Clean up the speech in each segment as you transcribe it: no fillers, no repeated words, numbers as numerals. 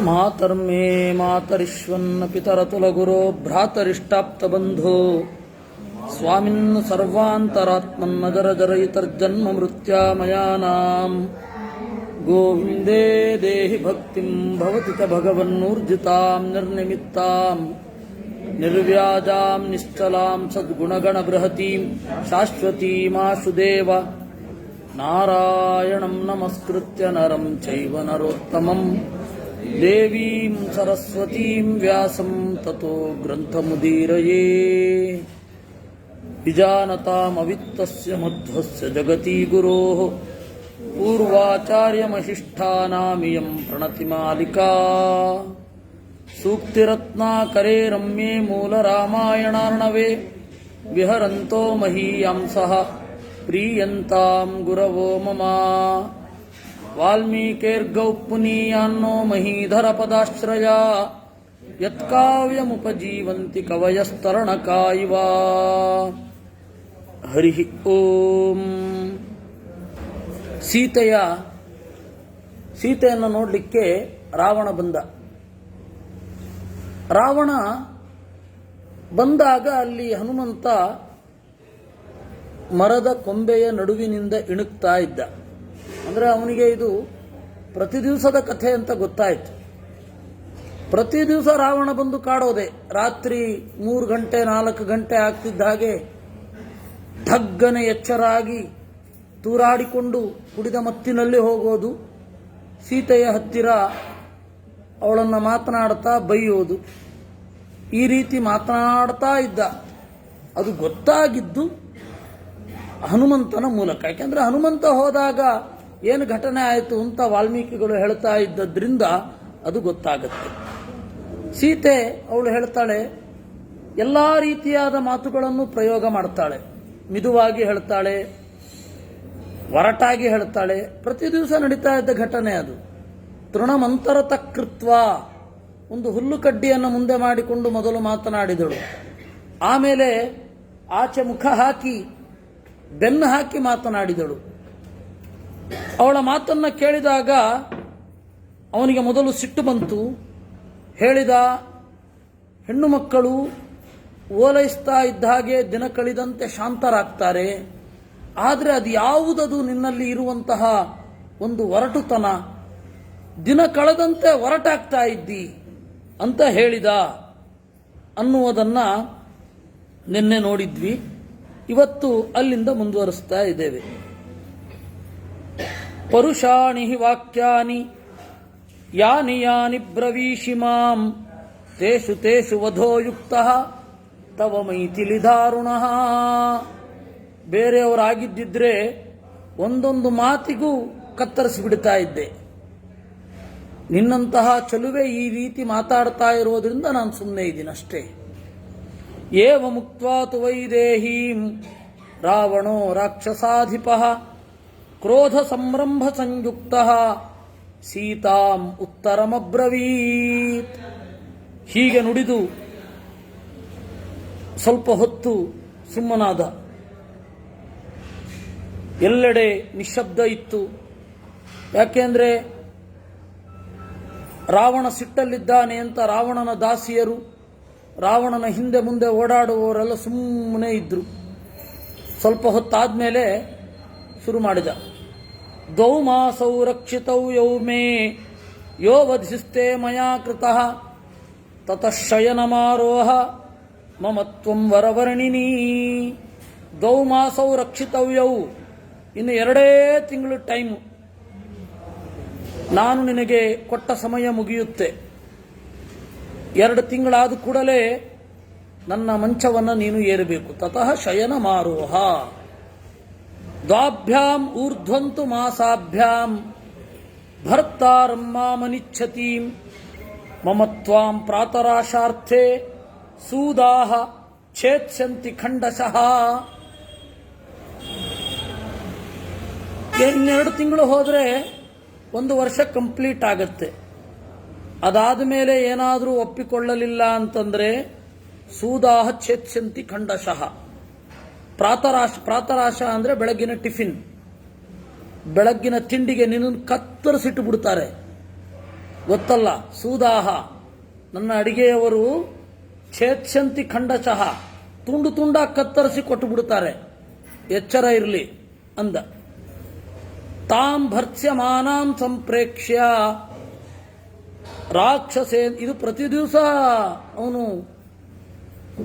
ಮಾತರ್ಮೇ ಮಾತರಿಶ್ವನ್ನ ಪಿತರತುಲಗುರೋ ಭ್ರಾತರಿಷ್ಟಾಪ್ತಬಂಧೋ ಸ್ವಾಮಿನ್ ಸರ್ವಾಂತರಾತ್ಮನ್ನ ಜರಜರಯಿತರ್ಜನ್ಮ ಮೃತ್ಯಾಮಯಾನಾಂ ಗೋವಿಂದೇ ದೇಹಿ ಭಕ್ತಿಂ ಭವತಿ ಚ ಭಗವನ್ನೂರ್ಜಿತಾಂ ನಿರ್ನಿಮಿತ್ತಾಂ ನಿರ್ವ್ಯಾಜಾಂ ನಿಶ್ಚಲಾಂ ಸದ್ಗುಣಗಣ ಬೃಹತೀಂ ಶಾಶ್ವತೀಮಾಶುದೇವ ನಾರಾಯಣಂ ನಮಸ್ಕೃತ್ಯ ನರಂ ಚೈವ ನರೋತ್ತಮಂ ದೇವೀಂ ಸರಸ್ವತೀಂ ವ್ಯಾಸಂ ತತೋ ಗ್ರಂಥಮುದೀರಯೇ ವಿಜಾನತಾಮವಿತ್ತಸ್ಯ ಮಧ್ವಸ್ಯ ಜಗತಿ ಗುರೋಃ ಪೂರ್ವಾಚಾರ್ಯಮಶಿಷ್ಠಾನಾಮಿಯಂ ಪ್ರಣತಿಮಾಲಿಕಾ ಸೂಕ್ತಿರತ್ನಾಕರೇ ರಮ್ಯೇ ಮೂಲರಾಮಾಯಣಾರ್ಣವೇ ವಿಹರಂತೋ ಮಹೀಯಾಂಸಃ ಪ್ರೀಯಂತಾಂ ಗುರವೋ ಮಮ ವಾಲ್ಮೀಕೇರ್ಗೌಪುನೀಯಾನ್ನೋ ಮಹೀಧರ ಪದಾಶ್ರಯ ಯತ್ಕಾವ್ಯಮುಪಜೀವಂತಿ ಕವಯಸ್ತರಣಕಾ ಇವ. ಹರಿ ಓಂ. ಸೀತೆಯನ್ನು ನೋಡಲಿಕ್ಕೆ ರಾವಣ ಬಂದ. ರಾವಣ ಬಂದಾಗ ಅಲ್ಲಿ ಹನುಮಂತ ಮರದ ಕೊಂಬೆಯ ನಡುವಿನಿಂದ ಇಣುಕ್ತಾ ಇದ್ದ. ಅಂದರೆ ಅವನಿಗೆ ಇದು ಪ್ರತಿ ದಿವಸದ ಕಥೆ ಅಂತ ಗೊತ್ತಾಯಿತು. ಪ್ರತಿ ದಿವಸ ರಾವಣ ಬಂದು ಕಾಡೋದೆ. ರಾತ್ರಿ 3 ಗಂಟೆ 4 ಗಂಟೆ ಆಗ್ತಿದ್ದ ಹಾಗೆ ಧಗ್ಗನೆ ಎಚ್ಚರಾಗಿ ತೂರಾಡಿಕೊಂಡು ಕುಡಿದ ಮತ್ತಿನಲ್ಲಿ ಹೋಗೋದು, ಸೀತೆಯ ಹತ್ತಿರ ಅವಳನ್ನು ಮಾತನಾಡ್ತಾ ಬೈಯೋದು, ಈ ರೀತಿ ಮಾತನಾಡ್ತಾ ಇದ್ದ. ಅದು ಗೊತ್ತಾಗಿದ್ದು ಹನುಮಂತನ ಮೂಲಕ. ಯಾಕೆಂದ್ರೆ ಹನುಮಂತ ಹೋದಾಗ ಏನು ಘಟನೆ ಆಯಿತು ಅಂತ ವಾಲ್ಮೀಕಿಗಳು ಹೇಳ್ತಾ ಇದ್ದದ್ರಿಂದ ಅದು ಗೊತ್ತಾಗುತ್ತೆ. ಸೀತೆ ಅವಳು ಹೇಳ್ತಾಳೆ, ಎಲ್ಲ ರೀತಿಯಾದ ಮಾತುಗಳನ್ನು ಪ್ರಯೋಗ ಮಾಡ್ತಾಳೆ. ಮಿದುವಾಗಿ ಹೇಳ್ತಾಳೆ, ಒರಟಾಗಿ ಹೇಳ್ತಾಳೆ. ಪ್ರತಿ ದಿವಸ ನಡೀತಾ ಇದ್ದ ಘಟನೆ ಅದು. ತೃಣಮಂತರತ ಕೃತ್ವ, ಒಂದು ಹುಲ್ಲು ಕಡ್ಡಿಯನ್ನು ಮುಂದೆ ಮಾಡಿಕೊಂಡು ಮೊದಲು ಮಾತನಾಡಿದಳು. ಆಮೇಲೆ ಆಚೆ ಮುಖ ಹಾಕಿ ಬೆನ್ನು ಹಾಕಿ ಮಾತನಾಡಿದಳು. ಅವಳ ಮಾತನ್ನ ಕೇಳಿದಾಗ ಅವನಿಗೆ ಮೊದಲು ಸಿಟ್ಟು ಬಂತು. ಹೇಳಿದ, ಹೆಣ್ಣು ಮಕ್ಕಳು ಓಲೈಸ್ತಾ ಇದ್ದ ಹಾಗೆ ದಿನ ಕಳೆದಂತೆ ಶಾಂತರಾಗ್ತಾರೆ, ಆದರೆ ಅದು ಯಾವುದದು ನಿನ್ನಲ್ಲಿ ಇರುವಂತಹ ಒಂದು ಒರಟುತನ, ದಿನ ಕಳೆದಂತೆ ಒರಟಾಗ್ತಾ ಇದ್ದಿ ಅಂತ ಹೇಳಿದ ಅನ್ನುವುದನ್ನ ನಿನ್ನೆ ನೋಡಿದ್ವಿ. ಇವತ್ತು ಅಲ್ಲಿಂದ ಮುಂದುವರಿಸ್ತಾ ಇದ್ದೇವೆ. ಪರುಷಾಣಿ ಹಿ ವಾಕ್ಯಾನಿ ಯಾನಿ ಯಾನಿ ಬ್ರವೀಷಿ ಮಾಂ ತೇಷು ತೇಷು ವಧೋಯುಕ್ತಃ ತವ ಮೈಥಿಲಿ ದಾರುಣಃ. ಬೇರೆಯವರಾಗಿದ್ದಿದ್ರೆ ಒಂದೊಂದು ಮಾತಿಗೂ ಕತ್ತರಿಸಿಬಿಡ್ತಾ ಇದ್ದೆ. ನಿನ್ನಂತಹ ಚಲುವೆ ಈ ರೀತಿ ಮಾತಾಡ್ತಾ ಇರೋದ್ರಿಂದ ನಾನು ಸುಮ್ಮನೆ ಇದ್ದೀನಷ್ಟೇ. ಏವ ಮುಕ್ತ್ವಾ ತು ವೈದೇಹೀಂ ರಾವಣೋ ರಾಕ್ಷಸಾಧಿಪಃ ಕ್ರೋಧ ಸಂರಂಭ ಸಂಯುಕ್ತಃ ಸೀತಾಂ ಉತ್ತರಮಬ್ರವೀತ್. ಹೀಗೆ ನುಡಿದು ಸ್ವಲ್ಪ ಹೊತ್ತು ಸುಮ್ಮನಾದ. ಎಲ್ಲೆಡೆ ನಿಶ್ಶಬ್ದ ಇತ್ತು. ಯಾಕೆಂದ್ರೆ ರಾವಣ ಸಿಟ್ಟಲ್ಲಿದ್ದಾನೆ ಅಂತ ರಾವಣನ ದಾಸಿಯರು, ರಾವಣನ ಹಿಂದೆ ಮುಂದೆ ಓಡಾಡುವವರೆಲ್ಲ ಸುಮ್ಮನೆ ಇದ್ರು. ಸ್ವಲ್ಪ ಹೊತ್ತಾದ್ಮೇಲೆ ಶುರು ಮಾಡಿದ. ದ್ವೌ ಮಾಸೌ ರಕ್ಷಿತೌ ಯೌ ಮೇ ಯೋ ವಧಿಸ್ತೆ ಮಯಾ ಕೃತಃ ತತಃ ಶಯನಮಾರೋಹ ಮಮ ತ್ವಂ ವರವರ್ಣಿನಿ. ದ್ವೌ ಮಾಸೌ ರಕ್ಷಿತವ್ಯೌ, ಇನ್ನು 2 ತಿಂಗಳು ಟೈಮು. ನಾನು ನಿನಗೆ ಕೊಟ್ಟ ಸಮಯ ಮುಗಿಯುತ್ತೆ. 2 ತಿಂಗಳಾದ ಕೂಡಲೇ ನನ್ನ ಮಂಚವನ್ನು ನೀನು ಏರಬೇಕು. ತತಃ ಶಯನಮಾರೋಹ. ದ್ವಾಭ್ಯಾಂ ಊರ್ಧ್ವಂತು ಮಾಸಾಭ್ಯಾಂ ಭರ್ತಾರಂ ಮಾಮನಿಚ್ಛತೀಂ ಮಮ ತ್ವಾಂ ಪ್ರಾತರಾಶಾರ್ಥೆ ಸೂದಾಹ ಛೇತ್ಸ್ಯಂತಿ ಖಂಡಶಃ. 2 ತಿಂಗಳು ಹೋದರೆ 1 ವರ್ಷ ಕಂಪ್ಲೀಟ್ ಆಗತ್ತೆ. ಅದಾದ ಮೇಲೆ ಏನಾದರೂ ಒಪ್ಪಿಕೊಳ್ಳಲಿಲ್ಲ ಅಂತಂದ್ರೆ ಸೂದಾಹ ಛೇತ್ಸ್ಯಂತಿ ಖಂಡಶಃ. ಪ್ರಾತರಾಶ ಅಂದ್ರೆ ಬೆಳಗ್ಗಿನ ಟಿಫಿನ್, ಬೆಳಗ್ಗಿನ ತಿಂಡಿಗೆ ನಿನ್ನನ್ನು ಕತ್ತರಿಸಿಟ್ಟು ಬಿಡ್ತಾರೆ. ಗೊತ್ತಲ್ಲ, ಸೂದಾಹ, ನನ್ನ ಅಡಿಗೆಯವರು ಛೇತ್ಸಂತಿ ಖಂಡಶಃ, ತುಂಡು ತುಂಡಾಗಿ ಕತ್ತರಿಸಿ ಕೊಟ್ಟು ಬಿಡುತ್ತಾರೆ, ಎಚ್ಚರ ಇರಲಿ ಅಂದ. ತಾಂ ಭರ್ತ್ಸ್ಯಮಾನಾಂ ಸಂಪ್ರೇಕ್ಷ್ಯ ರಾಕ್ಷಸೇ, ಇದು ಪ್ರತಿ ದಿವಸ ಅವನು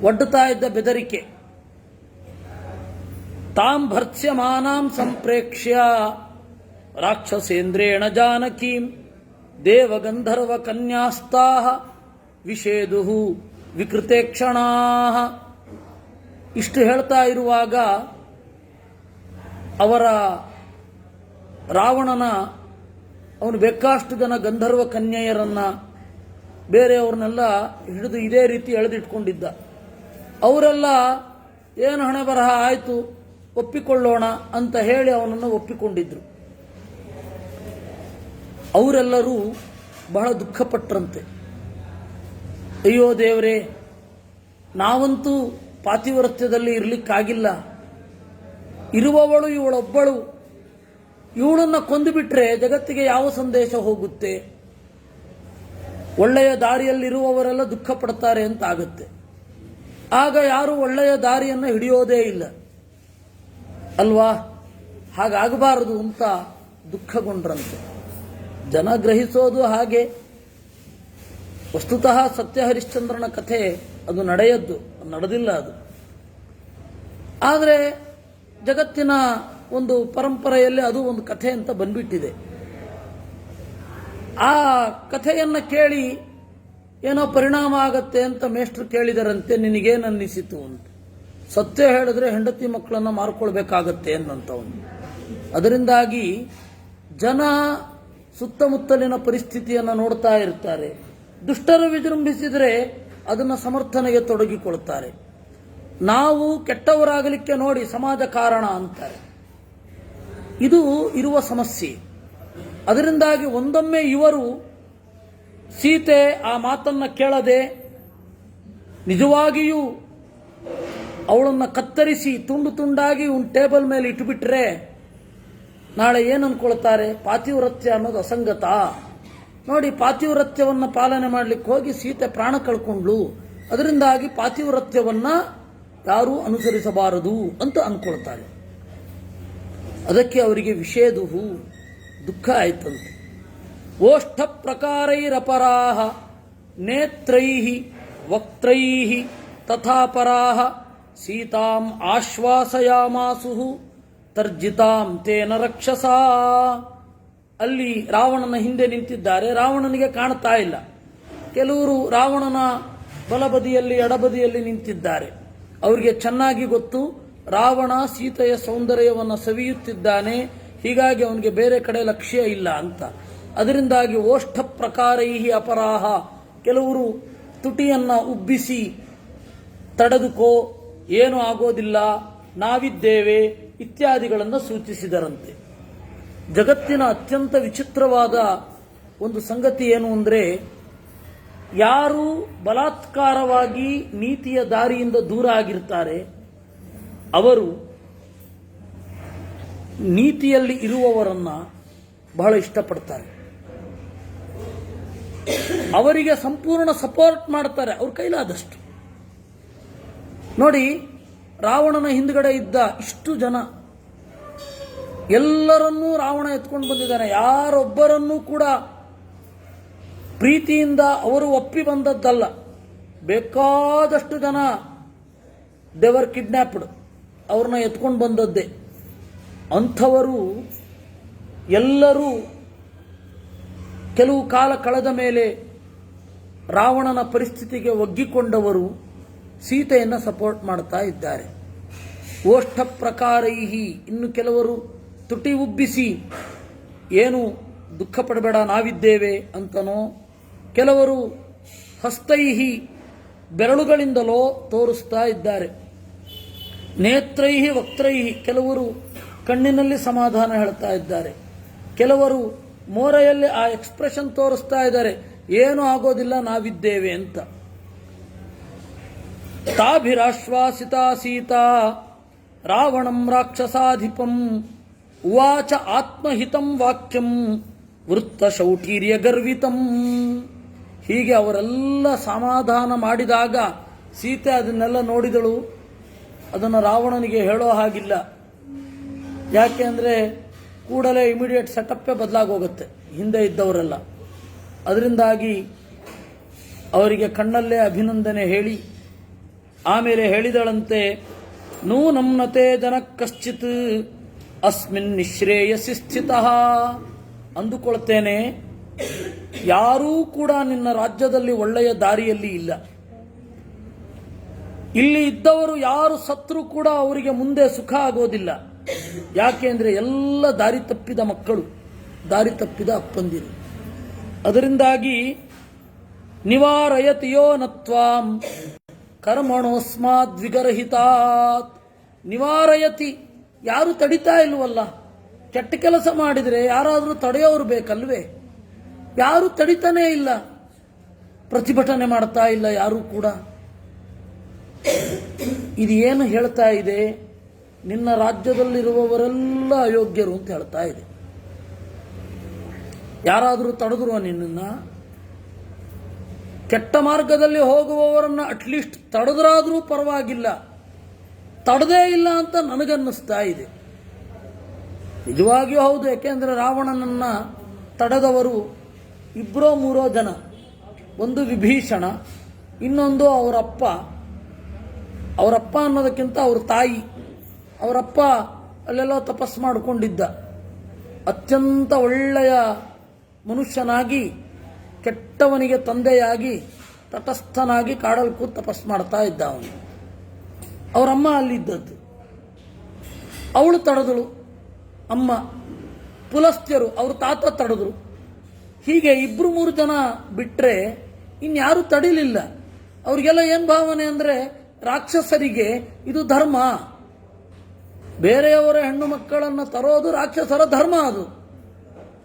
ಒಡ್ಡುತ್ತಾ ಇದ್ದ ಬೆದರಿಕೆ. ತಾಂ ಭರ್ತ್ಸ್ಯಮಾನಾಂ ಸಂಪ್ರೇಕ್ಷ್ಯ ರಾಕ್ಷಸೇಂದ್ರೇಣ ಜಾನಕೀಂ ದೇವಗಂಧರ್ವ ಕನ್ಯಾಸ್ತಾಹ ವಿಷೇದುಹು ವಿಕೃತೆ ಕ್ಷಣಾಹ. ಇಷ್ಟು ಹೇಳ್ತಾ ಇರುವಾಗ ಅವರ ರಾವಣನ ಅವನು ಬೇಕಾಷ್ಟು ಜನ ಗಂಧರ್ವ ಕನ್ಯೆಯರನ್ನ ಬೇರೆಯವ್ರನ್ನೆಲ್ಲ ಹಿಡಿದು ಇದೇ ರೀತಿ ಎಳೆದಿಟ್ಕೊಂಡಿದ್ದ. ಅವರೆಲ್ಲ ಏನು ಹಣೆ ಬರಹ ಆಯಿತು ಒಪ್ಪಿಕೊಳ್ಳೋಣ ಅಂತ ಹೇಳಿ ಅವನನ್ನು ಒಪ್ಪಿಕೊಂಡಿದ್ರು. ಅವರೆಲ್ಲರೂ ಬಹಳ ದುಃಖಪಟ್ಟರಂತೆ. ಅಯ್ಯೋ ದೇವರೇ, ನಾವಂತೂ ಪಾತಿವ್ರತ್ಯದಲ್ಲಿ ಇರಲಿಕ್ಕಾಗಿಲ್ಲ, ಇರುವವಳು ಇವಳೊಬ್ಬಳು, ಇವಳನ್ನು ಕೊಂದುಬಿಟ್ರೆ ಜಗತ್ತಿಗೆ ಯಾವ ಸಂದೇಶ ಹೋಗುತ್ತೆ? ಒಳ್ಳೆಯ ದಾರಿಯಲ್ಲಿರುವವರೆಲ್ಲ ದುಃಖ ಪಡ್ತಾರೆ ಅಂತ ಆಗುತ್ತೆ. ಆಗ ಯಾರು ಒಳ್ಳೆಯ ದಾರಿಯನ್ನು ಹಿಡಿಯೋದೇ ಇಲ್ಲ ಅಲ್ವಾ? ಹಾಗಾಗಬಾರದು ಅಂತ ದುಃಖಗೊಂಡ್ರಂತೆ. ಜನ ಗ್ರಹಿಸೋದು ಹಾಗೆ. ವಸ್ತುತಃ ಸತ್ಯ ಹರಿಶ್ಚಂದ್ರನ ಕಥೆ ಅದು ನಡೆದಿಲ್ಲ ಅದು. ಆದರೆ ಜಗತ್ತಿನ ಒಂದು ಪರಂಪರೆಯಲ್ಲಿ ಅದು ಒಂದು ಕಥೆ ಅಂತ ಬಂದ್ಬಿಟ್ಟಿದೆ. ಆ ಕಥೆಯನ್ನು ಕೇಳಿ ಏನೋ ಪರಿಣಾಮ ಆಗತ್ತೆ ಅಂತ ಮೇಷ್ಟ್ರು ಕೇಳಿದರಂತೆ, ನಿನಗೇನು ಅನ್ನಿಸಿತು ಅಂತ. ಸತ್ಯ ಹೇಳಿದ್ರೆ ಹೆಂಡತಿ ಮಕ್ಕಳನ್ನು ಮಾರ್ಕೊಳ್ಬೇಕಾಗತ್ತೆ ಅನ್ನಂತವನು. ಅದರಿಂದಾಗಿ ಜನ ಸುತ್ತಮುತ್ತಲಿನ ಪರಿಸ್ಥಿತಿಯನ್ನು ನೋಡ್ತಾ ಇರ್ತಾರೆ. ದುಷ್ಟರು ವಿಜೃಂಭಿಸಿದರೆ ಅದನ್ನು ಸಮರ್ಥನೆಗೆ ತೊಡಗಿಕೊಳ್ತಾರೆ. ನಾವು ಕೆಟ್ಟವರಾಗಲಿಕ್ಕೆ ನೋಡಿ ಸಮಾಜ ಕಾರಣ ಅಂತಾರೆ. ಇದು ಇರುವ ಸಮಸ್ಯೆ. ಅದರಿಂದಾಗಿ ಒಂದೊಮ್ಮೆ ಇವರು ಸೀತೆ ಆ ಮಾತನ್ನು ಕೇಳದೆ ನಿಜವಾಗಿಯೂ ಅವಳನ್ನು ಕತ್ತರಿಸಿ ತುಂಡು ತುಂಡಾಗಿ ಒಂದು ಟೇಬಲ್ ಮೇಲೆ ಇಟ್ಟುಬಿಟ್ರೆ ನಾಳೆ ಏನು ಅನ್ಕೊಳ್ತಾರೆ? ಪಾತಿವ್ರತ್ಯ ಅನ್ನೋದು ಅಸಂಗತ. ನೋಡಿ, ಪಾತಿವ್ರತ್ಯವನ್ನು ಪಾಲನೆ ಮಾಡಲಿಕ್ಕೆ ಹೋಗಿ ಸೀತೆ ಪ್ರಾಣ ಕಳ್ಕೊಂಡ್ಲು. ಅದರಿಂದಾಗಿ ಪಾತಿವ್ರತ್ಯವನ್ನ ಯಾರೂ ಅನುಸರಿಸಬಾರದು ಅಂತ ಅನ್ಕೊಳ್ತಾರೆ. ಅದಕ್ಕೆ ಅವರಿಗೆ ವಿಷೇದುಹು, ದುಃಖ ಆಯ್ತಂತೆ. ಓಷ್ಠ ಪ್ರಕಾರೈರಪರಾಹ ನೇತ್ರೈಃ ವಕ್ತ್ರೈಃ ತಥಾಪರಾಹ ಸೀತಾಂ ಆಶ್ವಾಸಯಾಮಾಸುಹು ತರ್ಜಿತಾಂ ತೇನ ರಕ್ಷಸಾ. ಅಲ್ಲಿ ರಾವಣನ ಹಿಂದೆ ನಿಂತಿದ್ದಾರೆ. ರಾವಣನಿಗೆ ಕಾಣ್ತಾ ಇಲ್ಲ. ಕೆಲವರು ರಾವಣನ ಬಲಬದಿಯಲ್ಲಿ ಎಡಬದಿಯಲ್ಲಿ ನಿಂತಿದ್ದಾರೆ. ಅವರಿಗೆ ಚೆನ್ನಾಗಿ ಗೊತ್ತು ರಾವಣ ಸೀತೆಯ ಸೌಂದರ್ಯವನ್ನು ಸವಿಯುತ್ತಿದ್ದಾನೆ, ಹೀಗಾಗಿ ಅವನಿಗೆ ಬೇರೆ ಕಡೆ ಲಕ್ಷ್ಯ ಇಲ್ಲ ಅಂತ. ಅದರಿಂದಾಗಿ ಓಷ್ಠ ಪ್ರಕಾರೈಹಿ ಅಪರಾಹ, ಕೆಲವರು ತುಟಿಯನ್ನ ಉಬ್ಬಿಸಿ ತಡೆದುಕೋ, ಏನು ಆಗೋದಿಲ್ಲ, ನಾವಿದ್ದೇವೆ ಇತ್ಯಾದಿಗಳನ್ನು ಸೂಚಿಸಿದರಂತೆ. ಜಗತ್ತಿನ ಅತ್ಯಂತ ವಿಚಿತ್ರವಾದ ಒಂದು ಸಂಗತಿ ಏನು ಅಂದರೆ, ಯಾರು ಬಲಾತ್ಕಾರವಾಗಿ ನೀತಿಯ ದಾರಿಯಿಂದ ದೂರ ಆಗಿರ್ತಾರೆ ಅವರು ನೀತಿಯಲ್ಲಿ ಇರುವವರನ್ನ ಬಹಳ ಇಷ್ಟಪಡ್ತಾರೆ, ಅವರಿಗೆ ಸಂಪೂರ್ಣ ಸಪೋರ್ಟ್ ಮಾಡ್ತಾರೆ ಅವ್ರ ಕೈಲಾದಷ್ಟು. ನೋಡಿ, ರಾವಣನ ಹಿಂದ್ಗಡೆ ಇದ್ದ ಇಷ್ಟು ಜನ ಎಲ್ಲರನ್ನೂ ರಾವಣ ಎತ್ಕೊಂಡು ಬಂದಿದ್ದಾನೆ. ಯಾರೊಬ್ಬರನ್ನೂ ಕೂಡ ಪ್ರೀತಿಯಿಂದ ಅವರು ಒಪ್ಪಿ ಬಂದದ್ದಲ್ಲ. ಬೇಕಾದಷ್ಟು ಜನ ದೇವರ್ ಕಿಡ್ನಾಪ್ಡ್, ಅವ್ರನ್ನ ಎತ್ಕೊಂಡು ಬಂದದ್ದೇ. ಅಂಥವರು ಎಲ್ಲರೂ ಕೆಲವು ಕಾಲ ಕಳೆದ ಮೇಲೆ ರಾವಣನ ಪರಿಸ್ಥಿತಿಗೆ ಒಗ್ಗಿಕೊಂಡವರು ಸೀತೆಯನ್ನು ಸಪೋರ್ಟ್ ಮಾಡ್ತಾ ಇದ್ದಾರೆ. ಓಷ್ಠ ಪ್ರಕಾರೈಹಿ, ಇನ್ನು ಕೆಲವರು ತುಟಿ ಉಬ್ಬಿಸಿ ಏನು ದುಃಖ ಪಡಬೇಡ ನಾವಿದ್ದೇವೆ ಅಂತನೋ, ಕೆಲವರು ಹಸ್ತೈಹಿ ಬೆರಳುಗಳಿಂದಲೋ ತೋರಿಸ್ತಾ ಇದ್ದಾರೆ. ನೇತ್ರೈಹಿ ವಕ್ತ್ರೈಹಿ, ಕೆಲವರು ಕಣ್ಣಿನಲ್ಲಿ ಸಮಾಧಾನ ಹೇಳ್ತಾ ಇದ್ದಾರೆ, ಕೆಲವರು ಮೋರೆಯಲ್ಲಿ ಆ ಎಕ್ಸ್ಪ್ರೆಷನ್ ತೋರಿಸ್ತಾ ಇದ್ದಾರೆ, ಏನು ಆಗೋದಿಲ್ಲ ನಾವಿದ್ದೇವೆ ಅಂತ. ತಾಭಿರಾಶ್ವಾಸಿತಾ ಸೀತಾ ರಾವಣಂ ರಾಕ್ಷಸಾಧಿಪಂ ಉವಾಚ ಆತ್ಮಹಿತಂ ವಾಕ್ಯಂ ವೃತ್ತ ಶೌಟೀರ್ಯ ಗರ್ವಿತಂ. ಹೀಗೆ ಅವರೆಲ್ಲ ಸಮಾಧಾನ ಮಾಡಿದಾಗ ಸೀತೆ ಅದನ್ನೆಲ್ಲ ನೋಡಿದಳು. ಅದನ್ನು ರಾವಣನಿಗೆ ಹೇಳೋ ಹಾಗಿಲ್ಲ. ಯಾಕೆ ಅಂದರೆ ಕೂಡಲೇ ಇಮಿಡಿಯೇಟ್ ಸೆಟಪ್ಪೇ ಬದಲಾಗೋಗುತ್ತೆ ಹಿಂದೆ ಇದ್ದವರೆಲ್ಲ. ಅದರಿಂದಾಗಿ ಅವರಿಗೆ ಕಣ್ಣಲ್ಲೇ ಅಭಿನಂದನೆ ಹೇಳಿ ಆಮೇಲೆ ಹೇಳಿದಳಂತೆ, ನೂನಂನತೆ ಜನ ಕಶ್ಚಿತ್ ಅಸ್ಮಿನ್ ನಿಶ್ರೇಯಸಿ ಸ್ಥಿತಃ. ಅಂದುಕೊಳ್ತೇನೆ, ಯಾರೂ ಕೂಡ ನಿನ್ನ ರಾಜ್ಯದಲ್ಲಿ ಒಳ್ಳೆಯ ದಾರಿಯಲ್ಲಿ ಇಲ್ಲ. ಇಲ್ಲಿ ಇದ್ದವರು ಯಾರು ಸತ್ರು ಕೂಡ ಅವರಿಗೆ ಮುಂದೆ ಸುಖ ಆಗೋದಿಲ್ಲ. ಯಾಕೆ ಅಂದರೆ ಎಲ್ಲ ದಾರಿ ತಪ್ಪಿದ ಮಕ್ಕಳು, ದಾರಿ ತಪ್ಪಿದ ಅಪ್ಪಂದಿರು. ಅದರಿಂದಾಗಿ ನಿವಾರಯತಿಯೋ ನತ್ವಾಂ ಕರ್ಮಣೋಸ್ಮಾದ್ ವಿಗರಹಿತಾತ್. ನಿವಾರಯತಿ, ಯಾರು ತಡಿತಾ ಇಲ್ವಲ್ಲ. ಕೆಟ್ಟ ಕೆಲಸ ಮಾಡಿದರೆ ಯಾರಾದರೂ ತಡೆಯೋರು ಬೇಕಲ್ವೇ? ಯಾರು ತಡಿತಾನೇ ಇಲ್ಲ, ಪ್ರತಿಭಟನೆ ಮಾಡ್ತಾ ಇಲ್ಲ ಯಾರೂ ಕೂಡ. ಇದು ಏನು ಹೇಳ್ತಾ ಇದೆ? ನಿನ್ನ ರಾಜ್ಯದಲ್ಲಿರುವವರೆಲ್ಲ ಅಯೋಗ್ಯರು ಅಂತ ಹೇಳ್ತಾ ಇದೆ. ಯಾರಾದರೂ ತಡೆದ್ರು ನಿನ್ನನ್ನು? ಕೆಟ್ಟ ಮಾರ್ಗದಲ್ಲಿ ಹೋಗುವವರನ್ನು ಅಟ್ಲೀಸ್ಟ್ ತಡೆದ್ರಾದರೂ ಪರವಾಗಿಲ್ಲ, ತಡದೇ ಇಲ್ಲ ಅಂತ ನನಗನ್ನಿಸ್ತಾ ಇದೆ. ನಿಜವಾಗಿಯೂ ಹೌದು. ಯಾಕೆಂದರೆ ರಾವಣನನ್ನು ತಡೆದವರು ಇಬ್ಬರೋ ಮೂರೋ ಜನ. ಒಂದು ವಿಭೀಷಣ, ಇನ್ನೊಂದು ಅವರಪ್ಪ. ಅವರಪ್ಪ ಅನ್ನೋದಕ್ಕಿಂತ ಅವ್ರ ತಾಯಿ. ಅವರಪ್ಪ ಅಲ್ಲೆಲ್ಲೋ ತಪಸ್ಸು ಮಾಡಿಕೊಂಡಿದ್ದ. ಅತ್ಯಂತ ಒಳ್ಳೆಯ ಮನುಷ್ಯನಾಗಿ, ಕೆಟ್ಟವನಿಗೆ ತಂದೆಯಾಗಿ, ತಟಸ್ಥನಾಗಿ ಕಾಡಲ್ಲಿ ಕೂತು ತಪಸ್ಸು ಮಾಡ್ತಾ ಇದ್ದ ಅವನು. ಅವರಮ್ಮ ಅಲ್ಲಿದ್ದದ್ದು. ಅವಳು ತಡೆದಳು ಅಮ್ಮ. ಪುಲಸ್ತ್ಯರು ಅವ್ರ ತಾತ ತಡೆದ್ರು. ಹೀಗೆ ಇಬ್ಬರು ಮೂರು ಜನ ಬಿಟ್ಟರೆ ಇನ್ಯಾರೂ ತಡಿಲಿಲ್ಲ. ಅವ್ರಿಗೆಲ್ಲ ಏನು ಭಾವನೆ ಅಂದರೆ, ರಾಕ್ಷಸರಿಗೆ ಇದು ಧರ್ಮ. ಬೇರೆಯವರ ಹೆಣ್ಣು ಮಕ್ಕಳನ್ನು ತರೋದು ರಾಕ್ಷಸರ ಧರ್ಮ ಅದು.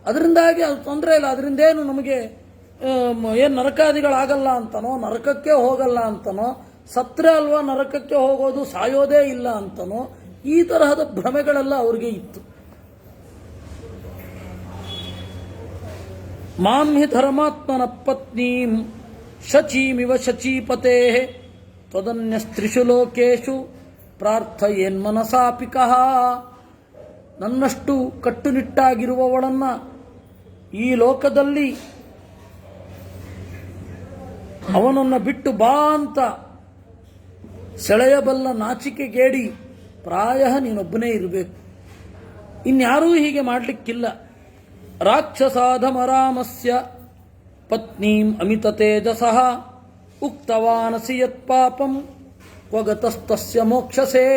ಅದರಿಂದಾಗಿ ಅದು ತೊಂದರೆ ಇಲ್ಲ. ಅದರಿಂದೇನು ನಮಗೆ ಏನು ನರಕಾದಿಗಳಾಗಲ್ಲ ಅಂತನೋ, ನರಕಕ್ಕೆ ಹೋಗಲ್ಲ ಅಂತನೋ, ಸತ್ರೆ ಅಲ್ವಾ ನರಕಕ್ಕೆ ಹೋಗೋದು, ಸಾಯೋದೇ ಇಲ್ಲ ಅಂತನೋ, ಈ ತರಹದ ಭ್ರಮೆಗಳೆಲ್ಲ ಅವ್ರಿಗೆ ಇತ್ತು. ಮಾಂ ಹಿ ಧರ್ಮಾತ್ಮನ ಪತ್ನೀಂ ಶಚೀಮಿವ ಶಚೀಪತೆ ತ್ವದನ್ಯಸ್ತ್ರಿಷು ಲೋಕೇಶು ಪ್ರಾರ್ಥಯೇನ್ಮನಸಾಪಿಕಃ. ನನ್ನಷ್ಟು ಕಟ್ಟುನಿಟ್ಟಾಗಿರುವವಳನ್ನು ಈ ಲೋಕದಲ್ಲಿ ಅವನನ್ನು ಬಿಟ್ಟು ಬಾ ಅಂತ ಸೆಳೆಯಬಲ್ಲ ನಾಚಿಕೆಗೇಡಿ ಪ್ರಾಯ ನೀನೊಬ್ಬನೇ ಇರಬೇಕು. ಇನ್ಯಾರೂ ಹೀಗೆ ಮಾಡಲಿಕ್ಕಿಲ್ಲ. ರಾಕ್ಷಸಾಧಮರಾಮಸ್ಯ ಪತ್ನೀಂ ಅಮಿತ ತೇಜಸಃ ಉಕ್ತವಾನಸಿ ಯತ್ ಪಾಪಂ ಕ್ವಗತಸ್ತಸ್ಯ ಮೋಕ್ಷಸೇ.